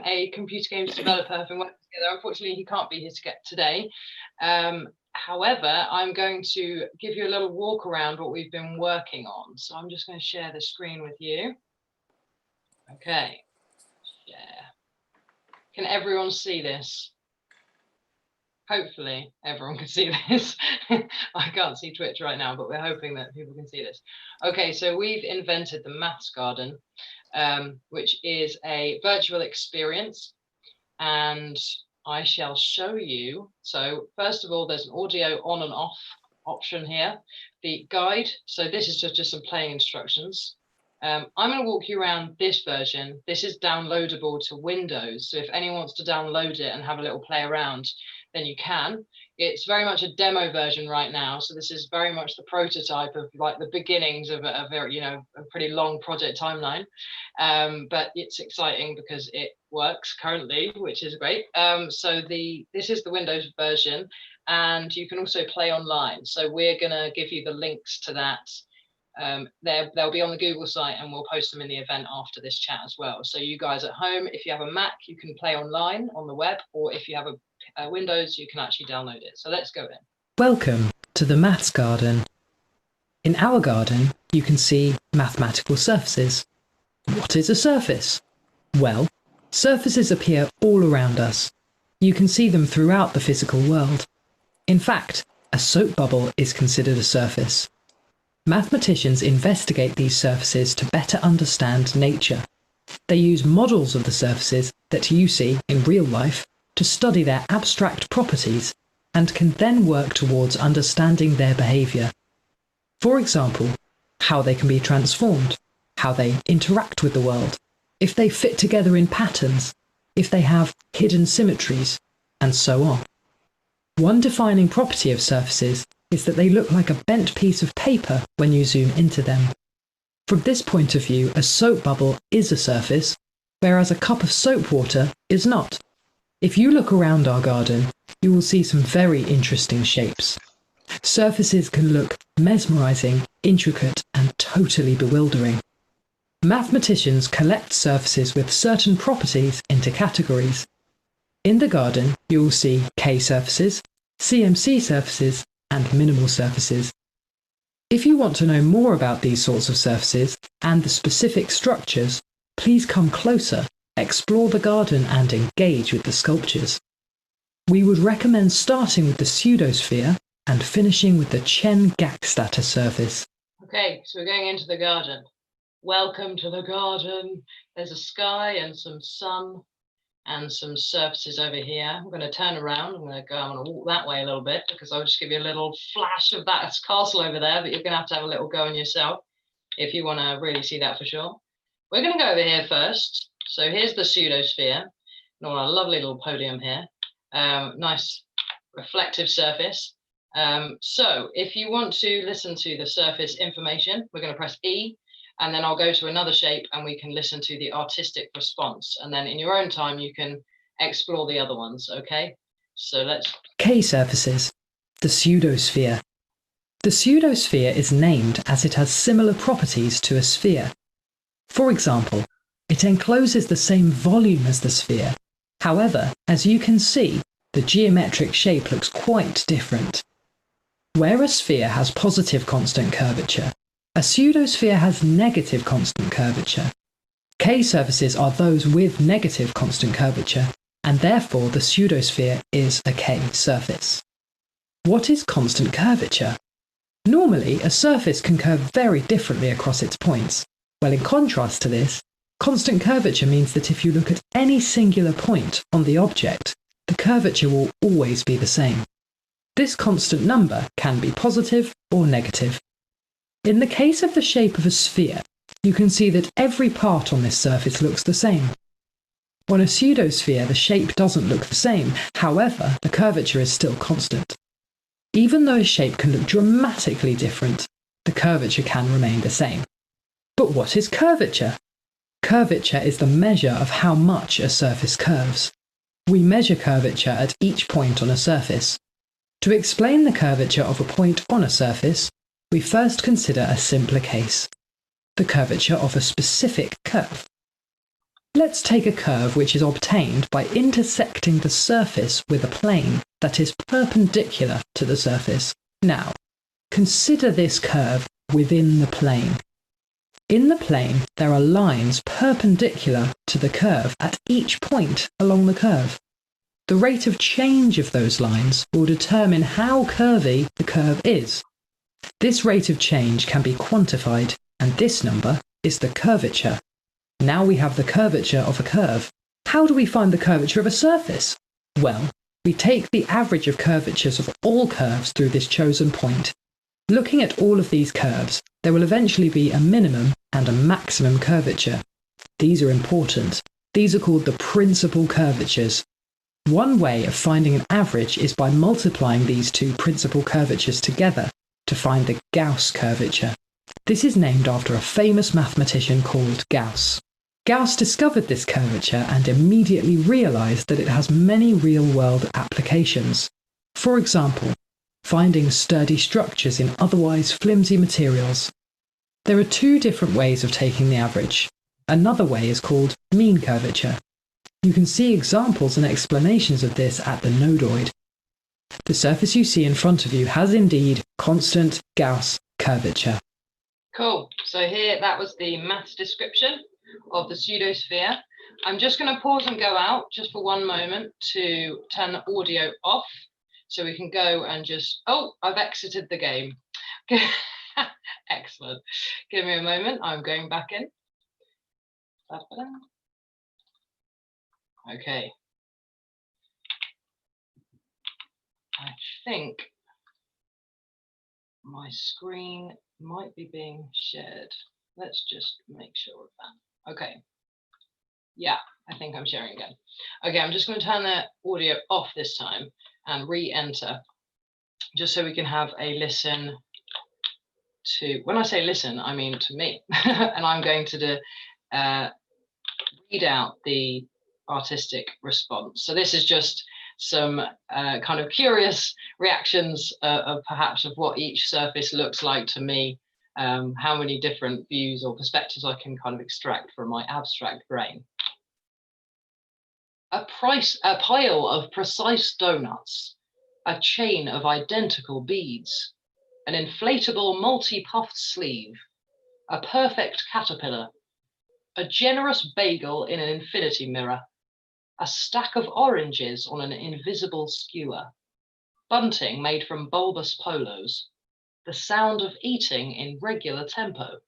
S6: a computer games developer have been working together. Unfortunately, he can't be here today. However, I'm going to give you a little walk around what we've been working on. So I'm just going to share the screen with you. Okay. Yeah. Can everyone see this? Hopefully everyone can see this. I can't see Twitch right now, but we're hoping that people can see this. Okay, so we've invented the Maths Garden, which is a virtual experience, and I shall show you. So first of all, there's an audio on and off option here. The guide, so this is just some playing instructions. I'm going to walk you around this version. This is downloadable to Windows, so if anyone wants to download it and have a little play around, then you can. It's very much a demo version right now, so this is very much the prototype of like the beginnings of a very, a pretty long project timeline. But it's exciting because it works currently, which is great. So this is the Windows version, and you can also play online. So we're gonna give you the links to that. They'll be on the Google site, and we'll post them in the event after this chat as well. So you guys at home, if you have a Mac, you can play online on the web, or if you have a Windows, you can actually download it. So let's go in.
S7: Welcome to the Maths Garden. In our garden, you can see mathematical surfaces. What is a surface? Well, surfaces appear all around us. You can see them throughout the physical world. In fact, a soap bubble is considered a surface. Mathematicians investigate these surfaces to better understand nature. They use models of the surfaces that you see in real life to study their abstract properties, and can then work towards understanding their behaviour. For example, how they can be transformed, how they interact with the world, if they fit together in patterns, if they have hidden symmetries, and so on. One defining property of surfaces is that they look like a bent piece of paper when you zoom into them. From this point of view, a soap bubble is a surface, whereas a cup of soap water is not. If you look around our garden, you will see some very interesting shapes. Surfaces can look mesmerizing, intricate, and totally bewildering. Mathematicians collect surfaces with certain properties into categories. In the garden, you will see K-surfaces, CMC surfaces, and minimal surfaces. If you want to know more about these sorts of surfaces and the specific structures, please come closer, explore the garden, and engage with the sculptures. We would recommend starting with the pseudosphere and finishing with the Chen-Gackstatter surface.
S6: Okay, so we're going into the garden. Welcome to the garden. There's a sky and some sun and some surfaces over here. I'm going to turn around. I'm going to walk that way a little bit, because I'll just give you a little flash of that castle over there, but you're going to have a little go on yourself if you want to really see that for sure. We're going to go over here first. So here's the pseudosphere, and on a lovely little podium here. Nice reflective surface. So if you want to listen to the surface information, we're going to press E, and then I'll go to another shape and we can listen to the artistic response. And then in your own time, you can explore the other ones, okay? So let's...
S7: K-surfaces, the pseudosphere. The pseudosphere is named as it has similar properties to a sphere. For example, it encloses the same volume as the sphere. However, as you can see, the geometric shape looks quite different. Where a sphere has positive constant curvature, a pseudosphere has negative constant curvature. K-surfaces are those with negative constant curvature, and therefore the pseudosphere is a K-surface. What is constant curvature? Normally, a surface can curve very differently across its points. Well, in contrast to this, Constant curvature means that if you look at any singular point on the object, the curvature will always be the same. This constant number can be positive or negative. In the case of the shape of a sphere, you can see that every part on this surface looks the same. On a pseudosphere, the shape doesn't look the same, however, the curvature is still constant. Even though a shape can look dramatically different, the curvature can remain the same. But what is curvature? Curvature is the measure of how much a surface curves. We measure curvature at each point on a surface. To explain the curvature of a point on a surface, we first consider a simpler case, the curvature of a specific curve. Let's take a curve which is obtained by intersecting the surface with a plane that is perpendicular to the surface. Now, consider this curve within the plane. In the plane, there are lines perpendicular to the curve at each point along the curve. The rate of change of those lines will determine how curvy the curve is. This rate of change can be quantified, and this number is the curvature. Now we have the curvature of a curve. How do we find the curvature of a surface? Well, we take the average of curvatures of all curves through this chosen point. Looking at all of these curves, there will eventually be a minimum and a maximum curvature. These are important. These are called the principal curvatures. One way of finding an average is by multiplying these two principal curvatures together to find the Gauss curvature. This is named after a famous mathematician called Gauss. Gauss discovered this curvature and immediately realized that it has many real-world applications. For example, finding sturdy structures in otherwise flimsy materials. There are two different ways of taking the average. Another way is called mean curvature. You can see examples and explanations of this at the nodoid. The surface you see in front of you has indeed constant Gauss curvature.
S6: Cool. So here, that was the maths description of the pseudosphere. I'm just going to pause and go out just for one moment to turn the audio off so we can go and just, oh, I've exited the game. Excellent. Give me a moment. I'm going back in. Okay. I think my screen might be being shared. Let's just make sure of that. Okay. Yeah, I think I'm sharing again. Okay, I'm just going to turn the audio off this time and re-enter, just so we can have a listen to, when I say listen, I mean to me. And I'm going to read out the artistic response. So this is just some kind of curious reactions of perhaps of what each surface looks like to me, how many different views or perspectives I can kind of extract from my abstract brain. A pile of precise donuts, a chain of identical beads, an inflatable multi-puffed sleeve, a perfect caterpillar, a generous bagel in an infinity mirror, a stack of oranges on an invisible skewer, bunting made from bulbous polos, the sound of eating in regular tempo.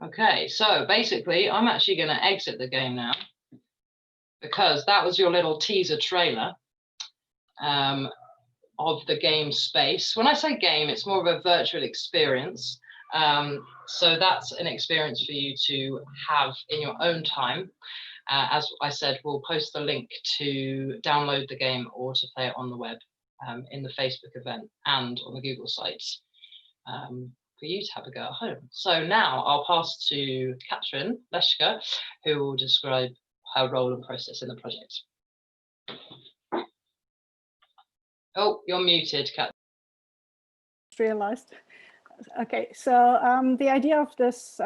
S6: Okay, so basically I'm actually going to exit the game now, because that was your little teaser trailer of the game space. When I say game, it's more of a virtual experience. So that's an experience for you to have in your own time. As I said, we'll post the link to download the game or to play it on the web in the Facebook event and on the Google sites for you to have a go at home. So now I'll pass to Katrin Leszka, who will describe her role and process in the project. Oh, you're muted, Katrin.
S1: Realized. Okay, so the idea of this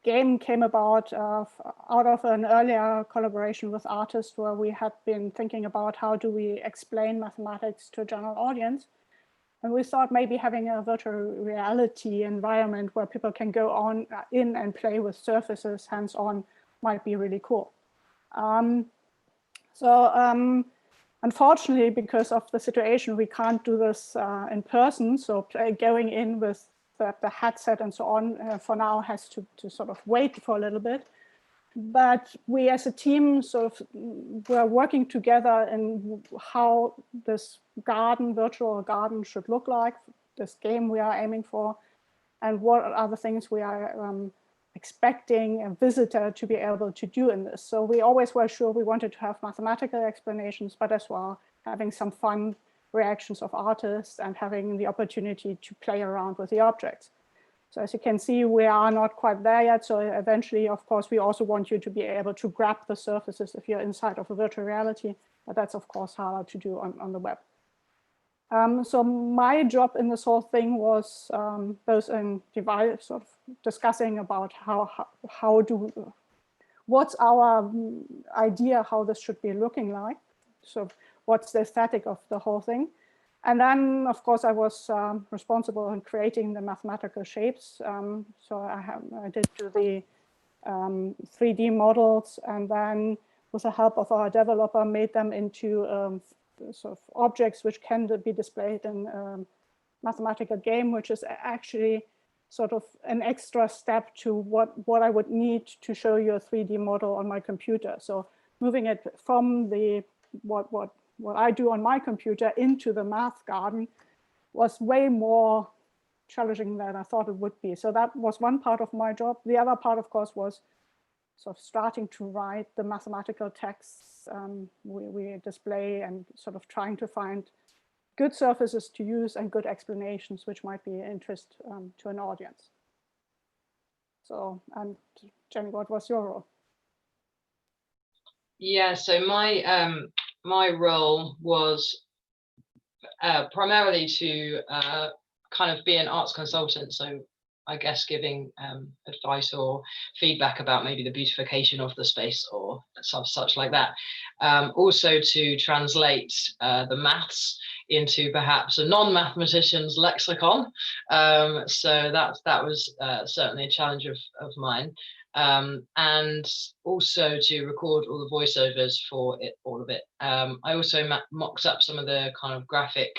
S1: game came about out of an earlier collaboration with artists where we had been thinking about how do we explain mathematics to a general audience. And we thought maybe having a virtual reality environment where people can go on in and play with surfaces hands-on might be really cool. Unfortunately, because of the situation, we can't do this in person. So going in with the headset and so on for now has to sort of wait for a little bit. But we as a team sort of were working together in how this virtual garden should look like, this game we are aiming for, and what are the things we are expecting a visitor to be able to do in this. So we always were sure we wanted to have mathematical explanations, but as well having some fun reactions of artists and having the opportunity to play around with the objects. So as you can see, we are not quite there yet. So eventually, of course, we also want you to be able to grab the surfaces if you're inside of a virtual reality, but that's of course harder to do on the web. So my job in this whole thing was both in sort of discussing about what's our idea how this should be looking like. So what's the aesthetic of the whole thing. And then, of course, I was responsible in creating the mathematical shapes. So I did do the 3D models, and then with the help of our developer, made them into sort of objects which can be displayed in mathematical game, which is actually sort of an extra step to what I would need to show you a 3D model on my computer. So moving it from the what I do on my computer into the math garden was way more challenging than I thought it would be. So that was one part of my job. The other part, of course, was sort of starting to write the mathematical texts we display and sort of trying to find good surfaces to use and good explanations which might be of interest to an audience. So, and Jenny, what was your role?
S6: Yeah, so my role was primarily to kind of be an arts consultant. So I guess giving advice or feedback about maybe the beautification of the space or such like that. Also to translate the maths into perhaps a non-mathematician's lexicon. So that was certainly a challenge of mine. And also to record all the voiceovers for all of it. I also mocked up some of the kind of graphic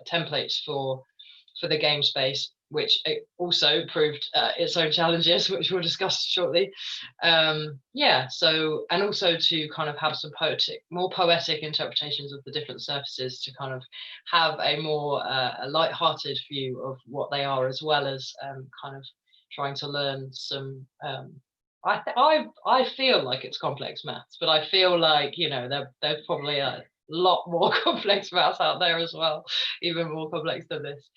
S6: templates for the game space, which also proved its own challenges, which we'll discuss shortly. Yeah, so, and also to kind of have some more poetic interpretations of the different surfaces, to kind of have a more a light-hearted view of what they are, as well as kind of trying to learn some I feel like it's complex maths, but I feel like, you know, there's probably a lot more complex maths out there as well, even more complex than this.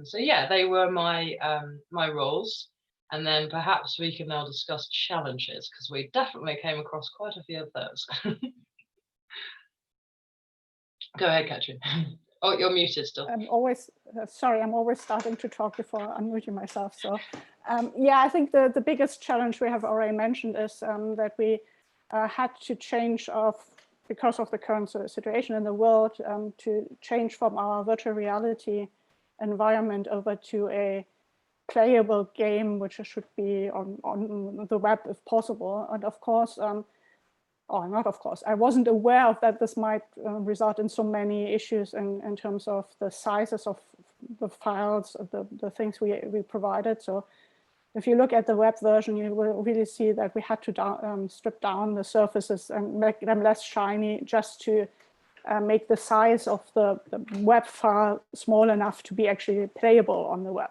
S6: So yeah, they were my my roles. And then perhaps we can now discuss challenges, because we definitely came across quite a few of those. Go ahead, Katrin. Oh, you're muted still.
S1: I'm always, sorry, I'm always starting to talk before unmuting myself. So yeah, I think the biggest challenge we have already mentioned is that we had to change because of the current situation in the world, to change from our virtual reality environment over to a playable game, which should be on the web if possible. And of course, or not of course, I wasn't aware of that this might result in so many issues in terms of the sizes of the files, of the things we provided. So if you look at the web version, you will really see that we had to strip down the surfaces and make them less shiny, just to make the size of the web file small enough to be actually playable on the web.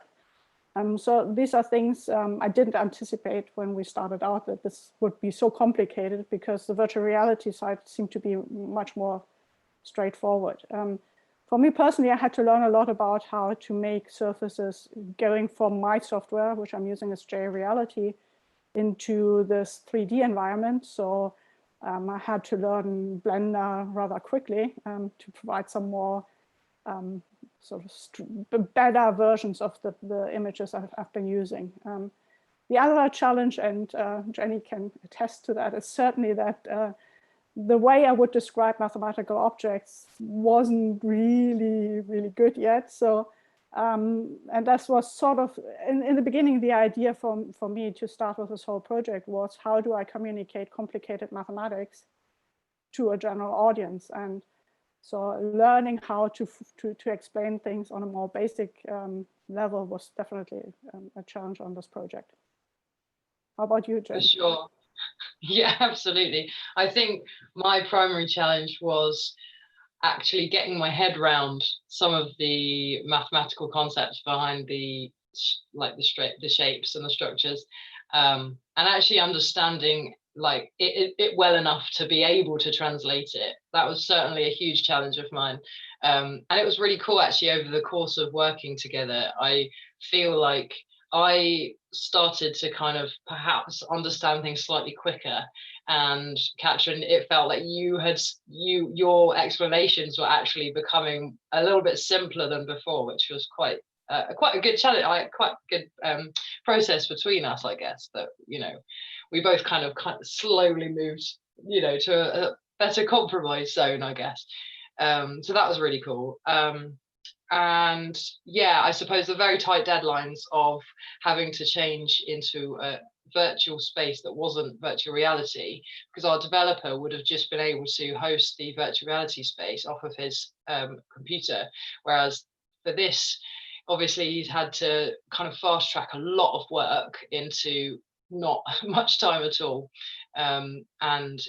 S1: So these are things I didn't anticipate when we started out, that this would be so complicated, because the virtual reality side seemed to be much more straightforward. For me personally, I had to learn a lot about how to make surfaces going from my software, which I'm using as JReality, into this 3D environment. So I had to learn Blender rather quickly to provide some more sort of better versions of the images I've been using. The other challenge, and Jenny can attest to that, is certainly that the way I would describe mathematical objects wasn't really good yet. So, and that was sort of, in the beginning, the idea for me to start with this whole project was, how do I communicate complicated mathematics to a general audience? And so learning how to explain things on a more basic level was definitely a challenge on this project. How about you, Jen?
S6: For sure. Yeah, absolutely. I think my primary challenge was actually getting my head around some of the mathematical concepts behind the shapes and the structures, and actually understanding like it well enough to be able to translate it. That was certainly a huge challenge of mine, and it was really cool actually. Over the course of working together, I feel like I started to kind of perhaps understand things slightly quicker. And Katrin, it felt like your explanations were actually becoming a little bit simpler than before, which was quite a good challenge, quite a good process between us, I guess. That we both kind of slowly moved, to a better compromise zone, I guess. So that was really cool. And yeah, I suppose the very tight deadlines of having to change into a virtual space that wasn't virtual reality, because our developer would have just been able to host the virtual reality space off of his computer, whereas for this, obviously he's had to kind of fast track a lot of work into not much time at all. And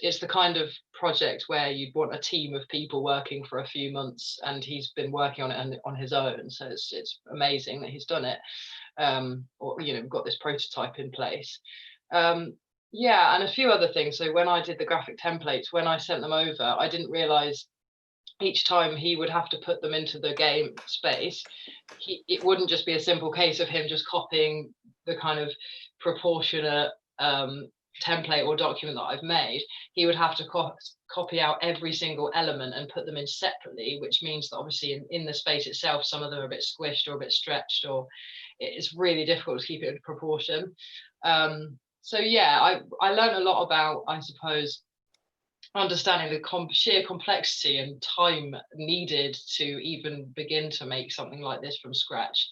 S6: it's the kind of project where you'd want a team of people working for a few months, and he's been working on it on his own. So it's amazing that he's done it. Or we've got this prototype in place. Yeah, and a few other things. So when I did the graphic templates, when I sent them over, I didn't realize each time he would have to put them into the game space, it wouldn't just be a simple case of him just copying the kind of proportionate template or document that I've made. He would have to copy out every single element and put them in separately, which means that obviously in the space itself, some of them are a bit squished or a bit stretched, or it's really difficult to keep it in proportion. So yeah, I learned a lot about, I suppose, understanding the sheer complexity and time needed to even begin to make something like this from scratch.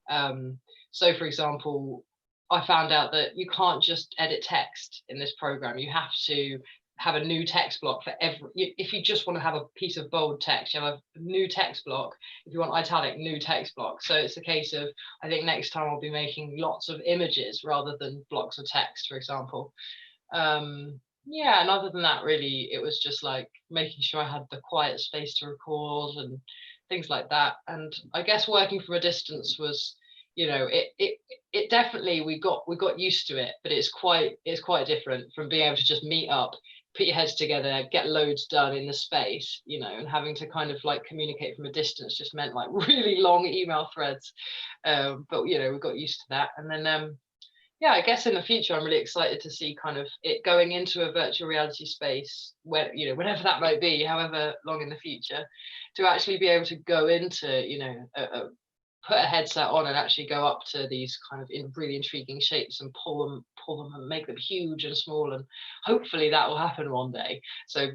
S6: So for example, I found out that you can't just edit text in this program. You have to have a new text block for if you just want to have a piece of bold text, you have a new text block. If you want italic, new text block. So it's a case of, I think next time I'll be making lots of images rather than blocks of text, for example. Yeah, and other than that, really, it was just like making sure I had the quiet space to record and things like that. And I guess working from a distance was, it definitely, we got used to it, but it's quite different from being able to just meet up, put your heads together, get loads done in the space, and having to kind of like communicate from a distance just meant like really long email threads. But we got used to that. And then yeah, I guess in the future, I'm really excited to see kind of it going into a virtual reality space where, whenever that might be, however long in the future, to actually be able to go into, put a headset on and actually go up to these kind of really intriguing shapes and pull them and make them huge and small. And hopefully that will happen one day. So,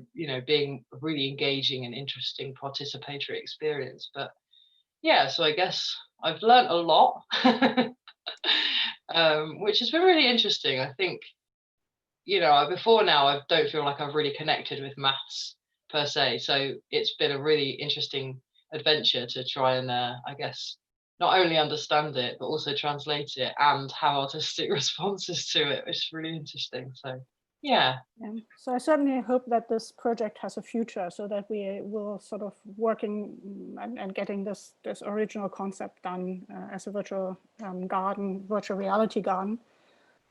S6: being a really engaging and interesting participatory experience. But yeah, so I guess I've learned a lot. Which has been really interesting. I think, before now, I don't feel like I've really connected with maths per se. So it's been a really interesting adventure to try and, I guess, not only understand it, but also translate it and have artistic responses to it, which is really interesting. So, yeah.
S1: So I certainly hope that this project has a future, so that we will sort of working and getting this original concept done as a virtual garden, virtual reality garden.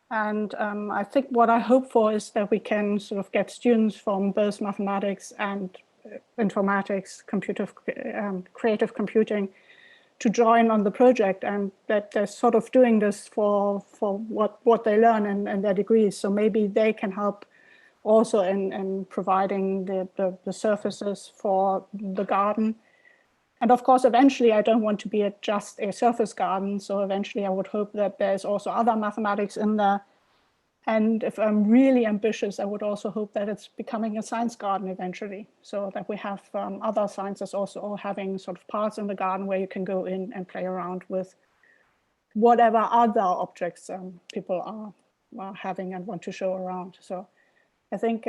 S1: And I think what I hope for is that we can sort of get students from both mathematics and informatics, creative computing, to join on the project, and that they're sort of doing this for what they learn in their degrees. So maybe they can help also in providing the surfaces for the garden. And of course, eventually, I don't want to be just a surface garden. So eventually, I would hope that there's also other mathematics in there. And if I'm really ambitious, I would also hope that it's becoming a science garden eventually, so that we have other sciences also all having sort of parts in the garden where you can go in and play around with whatever other objects people are having and want to show around. So I think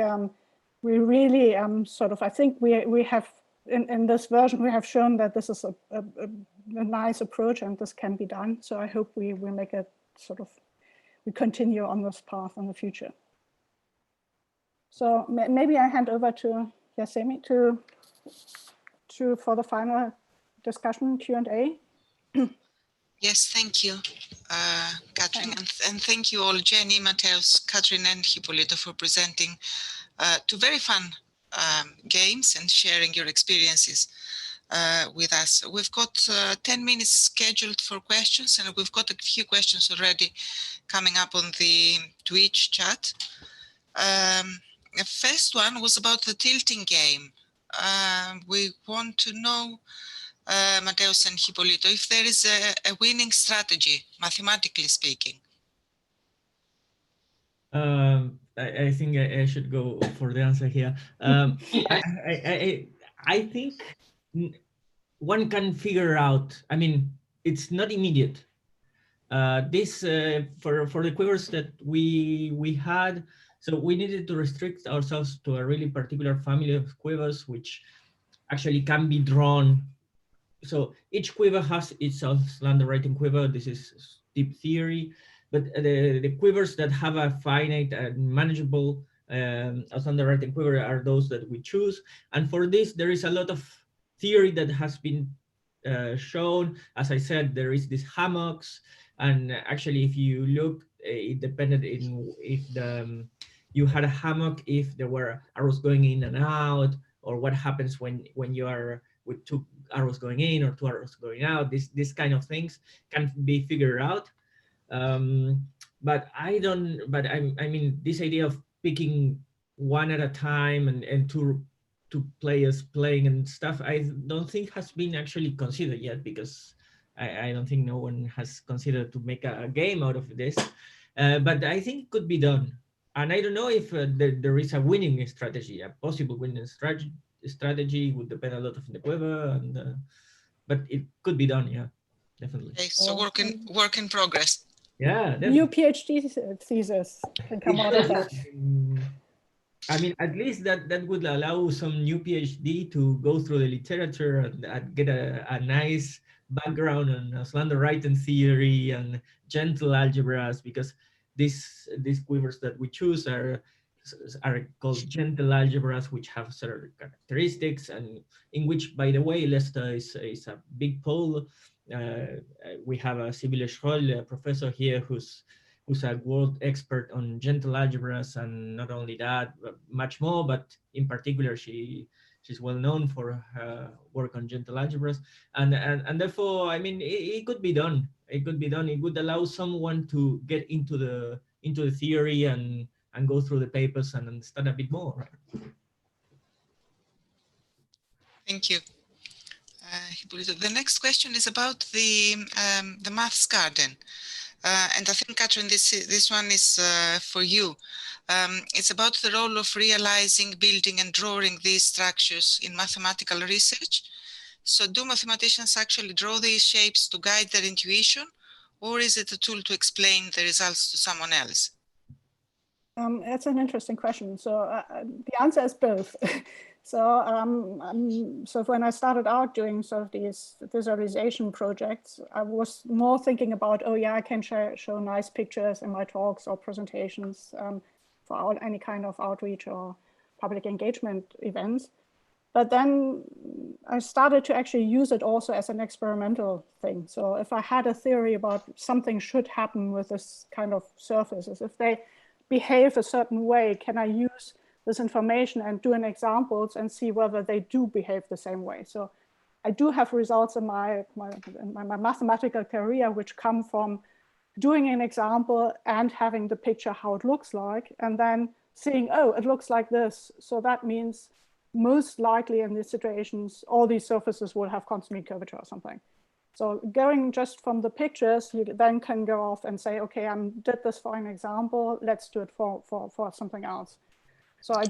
S1: we really I think we have, in this version, we have shown that this is a nice approach and this can be done. So I hope we make it we continue on this path in the future. So maybe I hand over to Yasemi for the final discussion Q&A.
S8: Yes, thank you, Katrin, and thank you all, Jenny, Mateus, Katrin, and Hippolyta for presenting two very fun games and sharing your experiences with us. We've got 10 minutes scheduled for questions, and we've got a few questions already coming up on the Twitch chat. The first one was about the tilting game. We want to know, Mateus and Hippolyta, if there is a winning strategy, mathematically speaking.
S5: I think I should go for the answer here. I think one can figure out, I mean, it's not immediate. This for the quivers that we had, so we needed to restrict ourselves to a really particular family of quivers, which actually can be drawn. So each quiver has its Auslander writing quiver. This is deep theory, but the quivers that have a finite and manageable Auslander writing quiver are those that we choose. And for this, there is a lot of theory that has been shown. As I said, there is these hammocks, and actually, if you look, it depended in if you had a hammock, if there were arrows going in and out, or what happens when you are with two arrows going in or two arrows going out. This kind of things can be figured out. But I mean, this idea of picking one at a time and two players playing and stuff, I don't think has been actually considered yet, because I don't think no one has considered to make a game out of this. But I think it could be done. And I don't know if there is a winning strategy, a possible winning strategy would depend a lot of the quiver, and but it could be done, yeah, definitely.
S8: Okay, so work in progress.
S5: Yeah, definitely.
S1: New PhD thesis can come out of that.
S5: I mean, at least that would allow some new PhD to go through the literature and get a nice background on Auslander writing theory and gentle algebras, because these quivers that we choose are called gentle algebras, which have certain characteristics, and in which, by the way, Leicester is a big pole. We have a Sibylle Schroll, a professor here, who's a world expert on gentle algebras, and not only that, but much more, but in particular, she's well known for her work on gentle algebras, and therefore, I mean, it could be done. It could be done. It would allow someone to get into the theory and go through the papers and understand a bit more. Right?
S8: Thank you. The next question is about the maths garden. And I think, Katrin, this one is for you. It's about the role of realizing, building, and drawing these structures in mathematical research. So do mathematicians actually draw these shapes to guide their intuition, or is it a tool to explain the results to someone else?
S1: It's an interesting question. So the answer is both. So when I started out doing sort of these visualization projects, I was more thinking about, oh yeah, I can show nice pictures in my talks or presentations for any kind of outreach or public engagement events. But then I started to actually use it also as an experimental thing. So if I had a theory about something should happen with this kind of surfaces, if they behave a certain way, can I use this information and do an examples and see whether they do behave the same way? So I do have results in my mathematical career which come from doing an example and having the picture how it looks like, and then seeing, oh, it looks like this. So that means most likely in these situations, all these surfaces will have constant curvature or something. So going just from the pictures, you then can go off and say, okay, I did this for an example, let's do it for something else. So I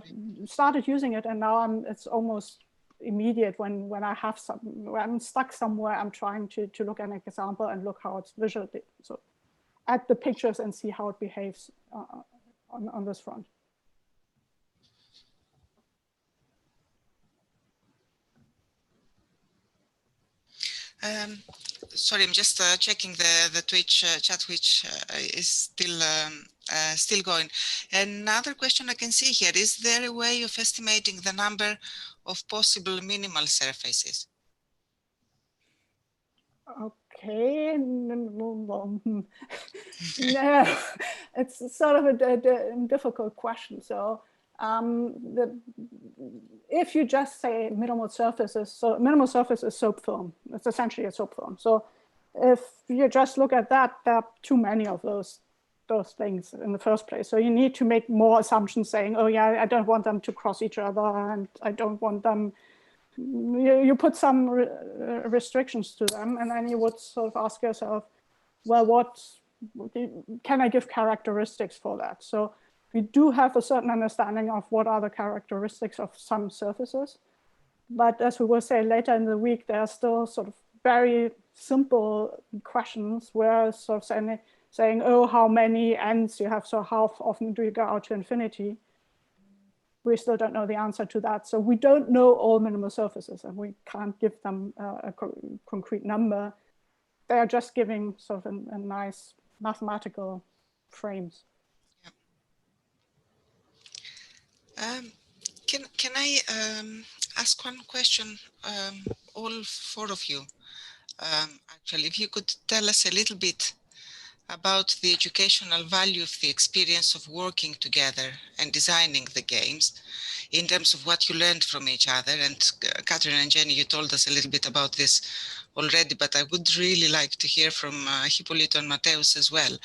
S1: started using it, and now it's almost immediate when I'm stuck somewhere, I'm trying to look at an example and look how it's visual. So add the pictures and see how it behaves on this front.
S8: Sorry, I'm just checking the Twitch chat, which is still going. Another question I can see here, is there a way of estimating the number of possible minimal surfaces?
S1: Okay, no, it's sort of a difficult question. So if you just say minimal surfaces, so minimal surface is soap film. It's essentially a soap film. So if you just look at that, there are too many of those things in the first place. So you need to make more assumptions saying, oh yeah, I don't want them to cross each other, and I don't want them. You put some restrictions to them, and then you would sort of ask yourself, well, what can I give characteristics for that? So we do have a certain understanding of what are the characteristics of some surfaces. But as we will say later in the week, there are still sort of very simple questions where sort of saying, oh, how many ends you have, so how often do you go out to infinity? We still don't know the answer to that. So we don't know all minimal surfaces, and we can't give them a concrete number. They are just giving sort of a nice mathematical frames.
S8: Can I ask one question, all four of you? Actually, if you could tell us a little bit about the educational value of the experience of working together and designing the games in terms of what you learned from each other. And Catherine and Jenny, you told us a little bit about this already, but I would really like to hear from Hippolyto and Mateus as well,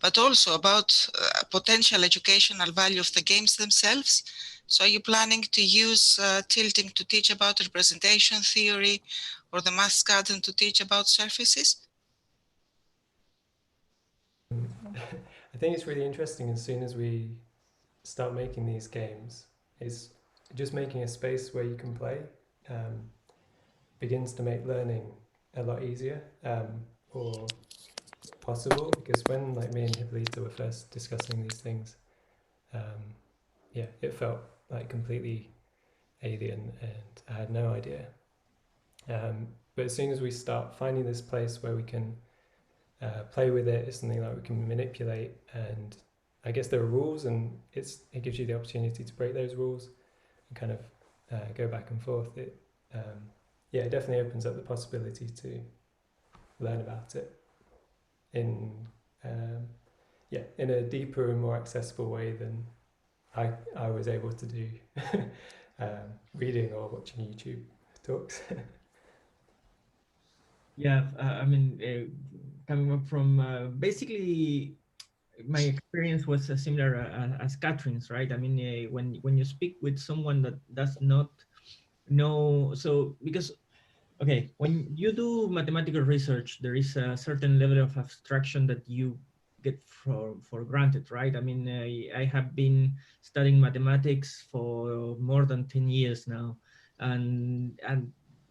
S8: but also about potential educational value of the games themselves. So are you planning to use Tilting to teach about representation theory, or the Maths Garden to teach about surfaces?
S4: I think it's really interesting as soon as we start making these games, is just making a space where you can play begins to make learning a lot easier or possible, because when like me and Hippolyta were first discussing these things, yeah, it felt like completely alien and I had no idea. But as soon as we start finding this place where we can play with it, it's something like we can manipulate, and I guess there are rules, and it gives you the opportunity to break those rules and kind of go back and forth. It yeah, it definitely opens up the possibility to learn about it in yeah, in a deeper and more accessible way than I was able to do reading or watching YouTube talks.
S5: Yeah, I mean, coming up from basically my experience was similar as Catherine's, right? I mean, when you speak with someone that does not know, so because, okay, when you do mathematical research, there is a certain level of abstraction that you get for granted, right? I mean, I have been studying mathematics for more than 10 years now, and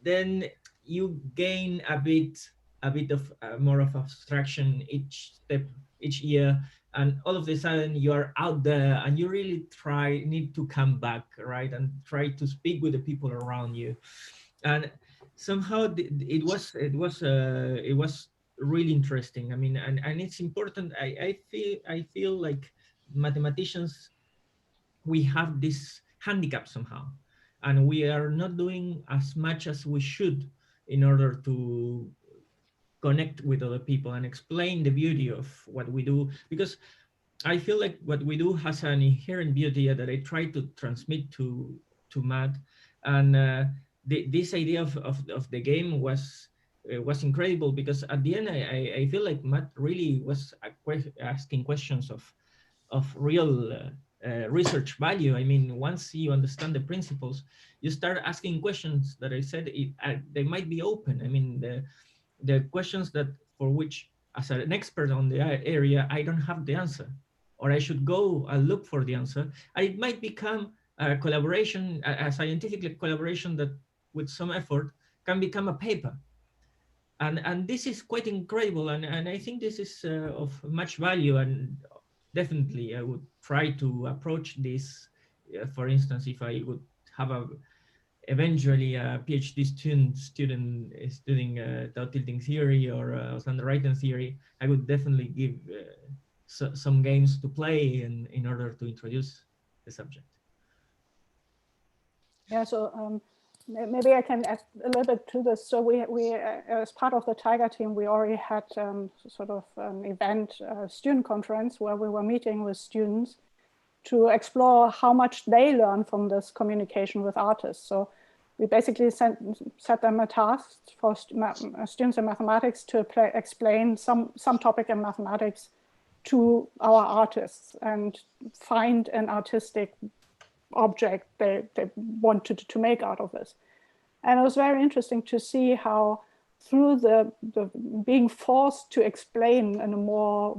S5: then you gain a bit of more of abstraction each step, each year, and all of a sudden you are out there and you really need to come back, right, and try to speak with the people around you. And somehow it was really interesting. I mean, and it's important. I feel like mathematicians, we have this handicap somehow, and we are not doing as much as we should in order to connect with other people and explain the beauty of what we do, because I feel like what we do has an inherent beauty that I try to transmit to Matt, and this idea of the game was incredible, because at the end I feel like Matt really was asking questions of real research value. I mean, once you understand the principles, you start asking questions that I said they might be open. I mean, the questions that for which, as an expert on the area, I don't have the answer, or I should go and look for the answer. And it might become a collaboration, a scientific collaboration that, with some effort, can become a paper. And this is quite incredible, and I think this is of much value, and definitely I would try to approach this. For instance, if I would have eventually a PhD student is studying tilting theory or slender theory, I would definitely give some games to play in order to introduce the subject.
S1: Yeah, so maybe I can add a little bit to this. So we as part of the Tiger team, we already had sort of an event, student conference, where we were meeting with students to explore how much they learn from this communication with artists. So we basically set them a task for students in mathematics to explain some topic in mathematics to our artists and find an artistic object they wanted to make out of this. And it was very interesting to see how through the being forced to explain in a more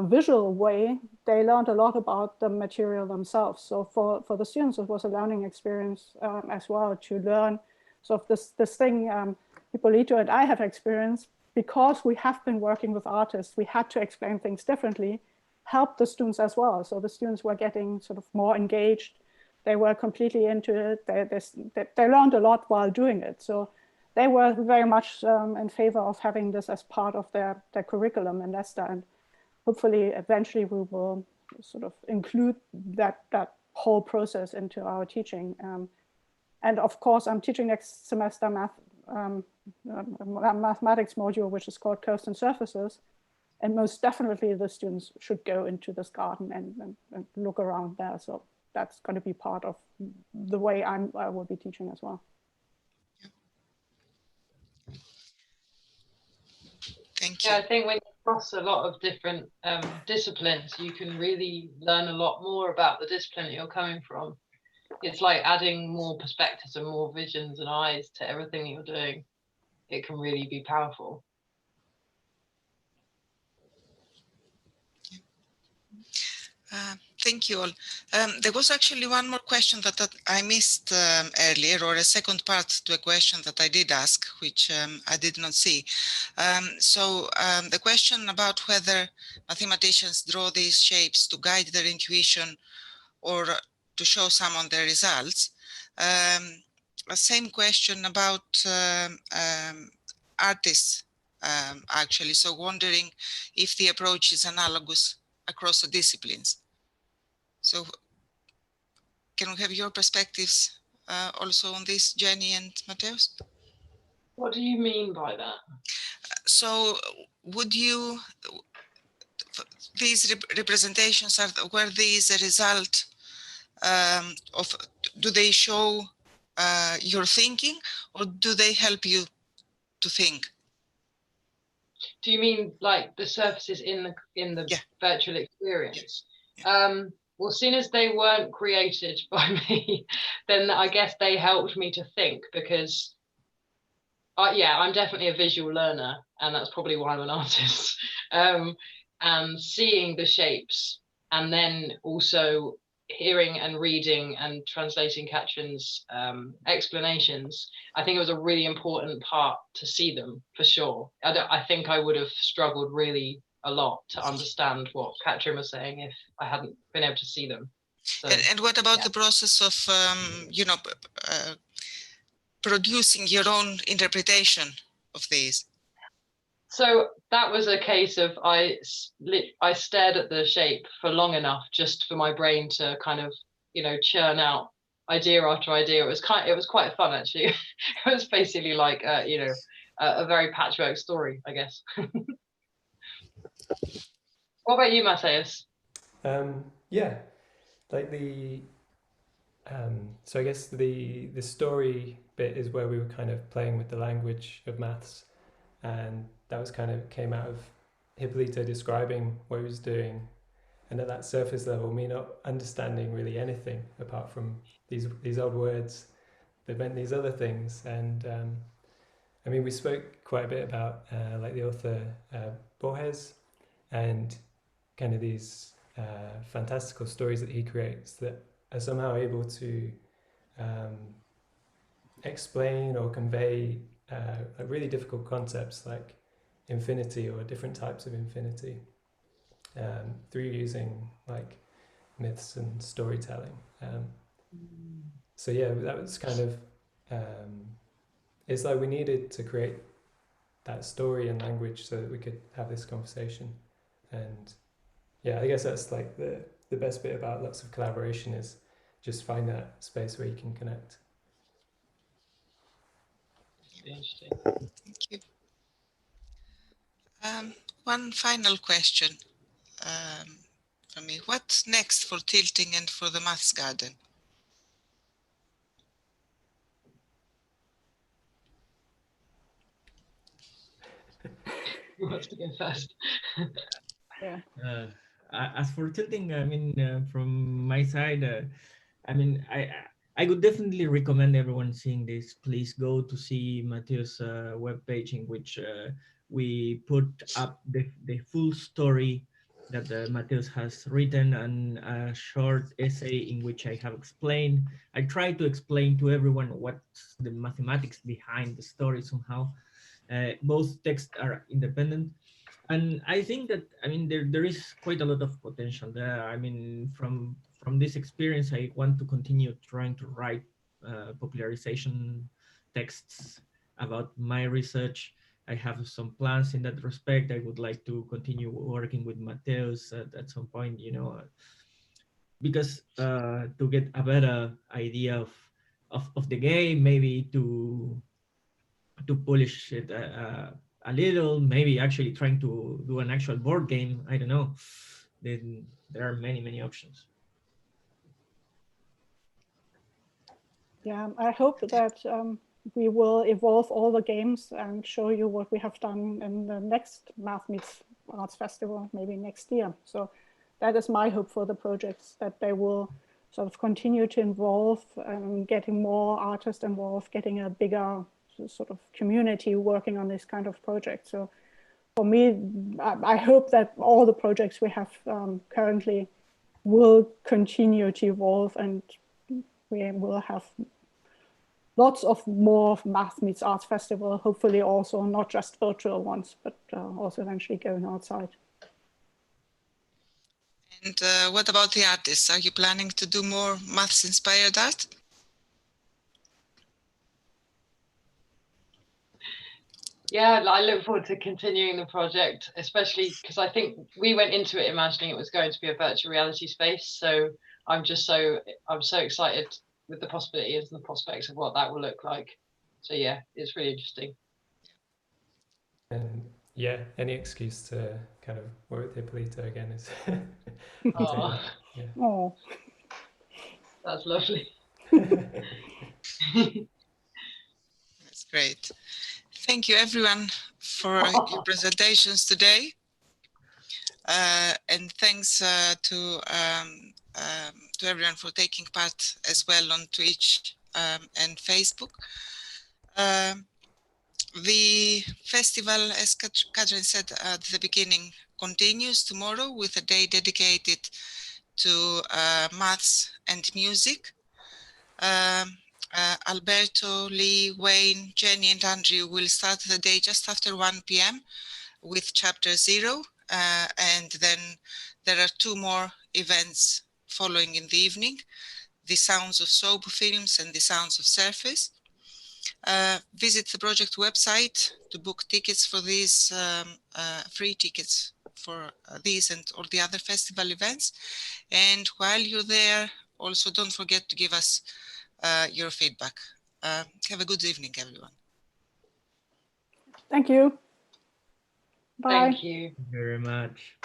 S1: visual way, they learned a lot about the material themselves. So for the students, it was a learning experience as well to learn. So this thing Ippolito and I have experienced, because we have been working with artists, we had to explain things differently, helped the students as well. So the students were getting sort of more engaged. They were completely into it. They learned a lot while doing it. So they were very much in favor of having this as part of their curriculum in Leicester. And hopefully, eventually, we will sort of include that whole process into our teaching. And of course, I'm teaching next semester mathematics module, which is called Coast and Surfaces. And most definitely the students should go into this garden and look around there. So that's going to be part of the way I will be teaching as well.
S8: Thank you.
S6: Yeah, I think when you cross a lot of different disciplines, you can really learn a lot more about the discipline that you're coming from. It's like adding more perspectives and more visions and eyes to everything that you're doing. It can really be powerful.
S8: Thank you all. There was actually one more question that I missed earlier, or a second part to a question that I did ask, which I did not see. The question about whether mathematicians draw these shapes to guide their intuition or to show some on their results. Same question about artists, actually. So wondering if the approach is analogous across the disciplines. So can we have your perspectives also on this, Jenny and Mateus?
S6: What do you mean by that?
S8: So would you, these representations, were these a result of, do they show your thinking, or do they help you to think?
S6: Do you mean like the surfaces in the
S8: Yeah.
S6: virtual experience? Yeah. Well, seeing as they weren't created by me, then I guess they helped me to think, because yeah, I'm definitely a visual learner, and that's probably why I'm an artist. And seeing the shapes, and then also hearing and reading and translating Katrin's explanations, I think it was a really important part to see them, for sure. I think I would have struggled really a lot to understand what Katrin was saying if I hadn't been able to see them. So,
S8: and what about the process of, producing your own interpretation of these?
S6: So that was a case of I stared at the shape for long enough just for my brain to kind of, churn out idea after idea. It was quite fun, actually. It was basically like a very patchwork story, I guess. What about you, Matheus?
S4: Yeah, like so I guess the story bit is where we were kind of playing with the language of maths, and that was kind of came out of Hippolyto describing what he was doing, and at that surface level, me not understanding really anything apart from these old words that meant these other things. And I mean, we spoke quite a bit about like the author Borges, and kind of these fantastical stories that he creates that are somehow able to explain or convey really difficult concepts like infinity or different types of infinity through using like myths and storytelling. So yeah, that was kind of, it's like we needed to create that story and language so that we could have this conversation. And yeah, I guess that's like the best bit about lots of collaboration is just find that space where you can connect.
S6: Interesting.
S8: Thank you. One final question from me. What's next for Tilting and for the Maths Garden?
S6: Who wants to go first?
S1: Yeah.
S5: As for Tilting, I mean, from my side, I mean, I would definitely recommend everyone seeing this. Please go to see Matthew's webpage, in which we put up the full story that Matheus has written, and a short essay in which I have explained. I try to explain to everyone what's the mathematics behind the story somehow. Both texts are independent. And I think that, I mean, there is quite a lot of potential there. I mean, from this experience, I want to continue trying to write popularization texts about my research. I have some plans in that respect. I would like to continue working with Mateus at some point, you know, because to get a better idea of the game, maybe to polish it a little, maybe actually trying to do an actual board game. I don't know. Then there are many options.
S1: Yeah, I hope that we will evolve all the games and show you what we have done in the next Math Meets Arts Festival, maybe next year. So that is my hope for the projects, that they will sort of continue to involve, getting more artists involved, getting a bigger sort of community working on this kind of project. So for me, I hope that all the projects we have currently will continue to evolve, and we will have lots of more Math Meets Arts Festival, hopefully also not just virtual ones, but also eventually going outside.
S8: And what about the artists? Are you planning to do more maths-inspired art?
S6: Yeah, I look forward to continuing the project, especially because I think we went into it imagining it was going to be a virtual reality space. So I'm so excited with the possibilities and the prospects of what that will look like. So yeah, it's really interesting.
S4: And yeah, any excuse to kind of work with Hippolyta again is
S6: Oh,
S4: yeah.
S1: Oh,
S6: that's lovely.
S8: That's great. Thank you, everyone, for your presentations today. And thanks to everyone for taking part as well on Twitch and Facebook. The festival, as Katrin said at the beginning, continues tomorrow with a day dedicated to maths and music. Alberto, Lee, Wayne, Jenny and Andrew will start the day just after 1 p.m. with chapter 0. And then there are 2 more events following in the evening, the Sounds of Soap films and the Sounds of Surface. Visit the project website to book tickets for these, free tickets for these and all the other festival events. And while you're there, also don't forget to give us your feedback. Have a good evening, everyone.
S1: thank you. Bye.
S6: Thank you.
S5: Thank you very much.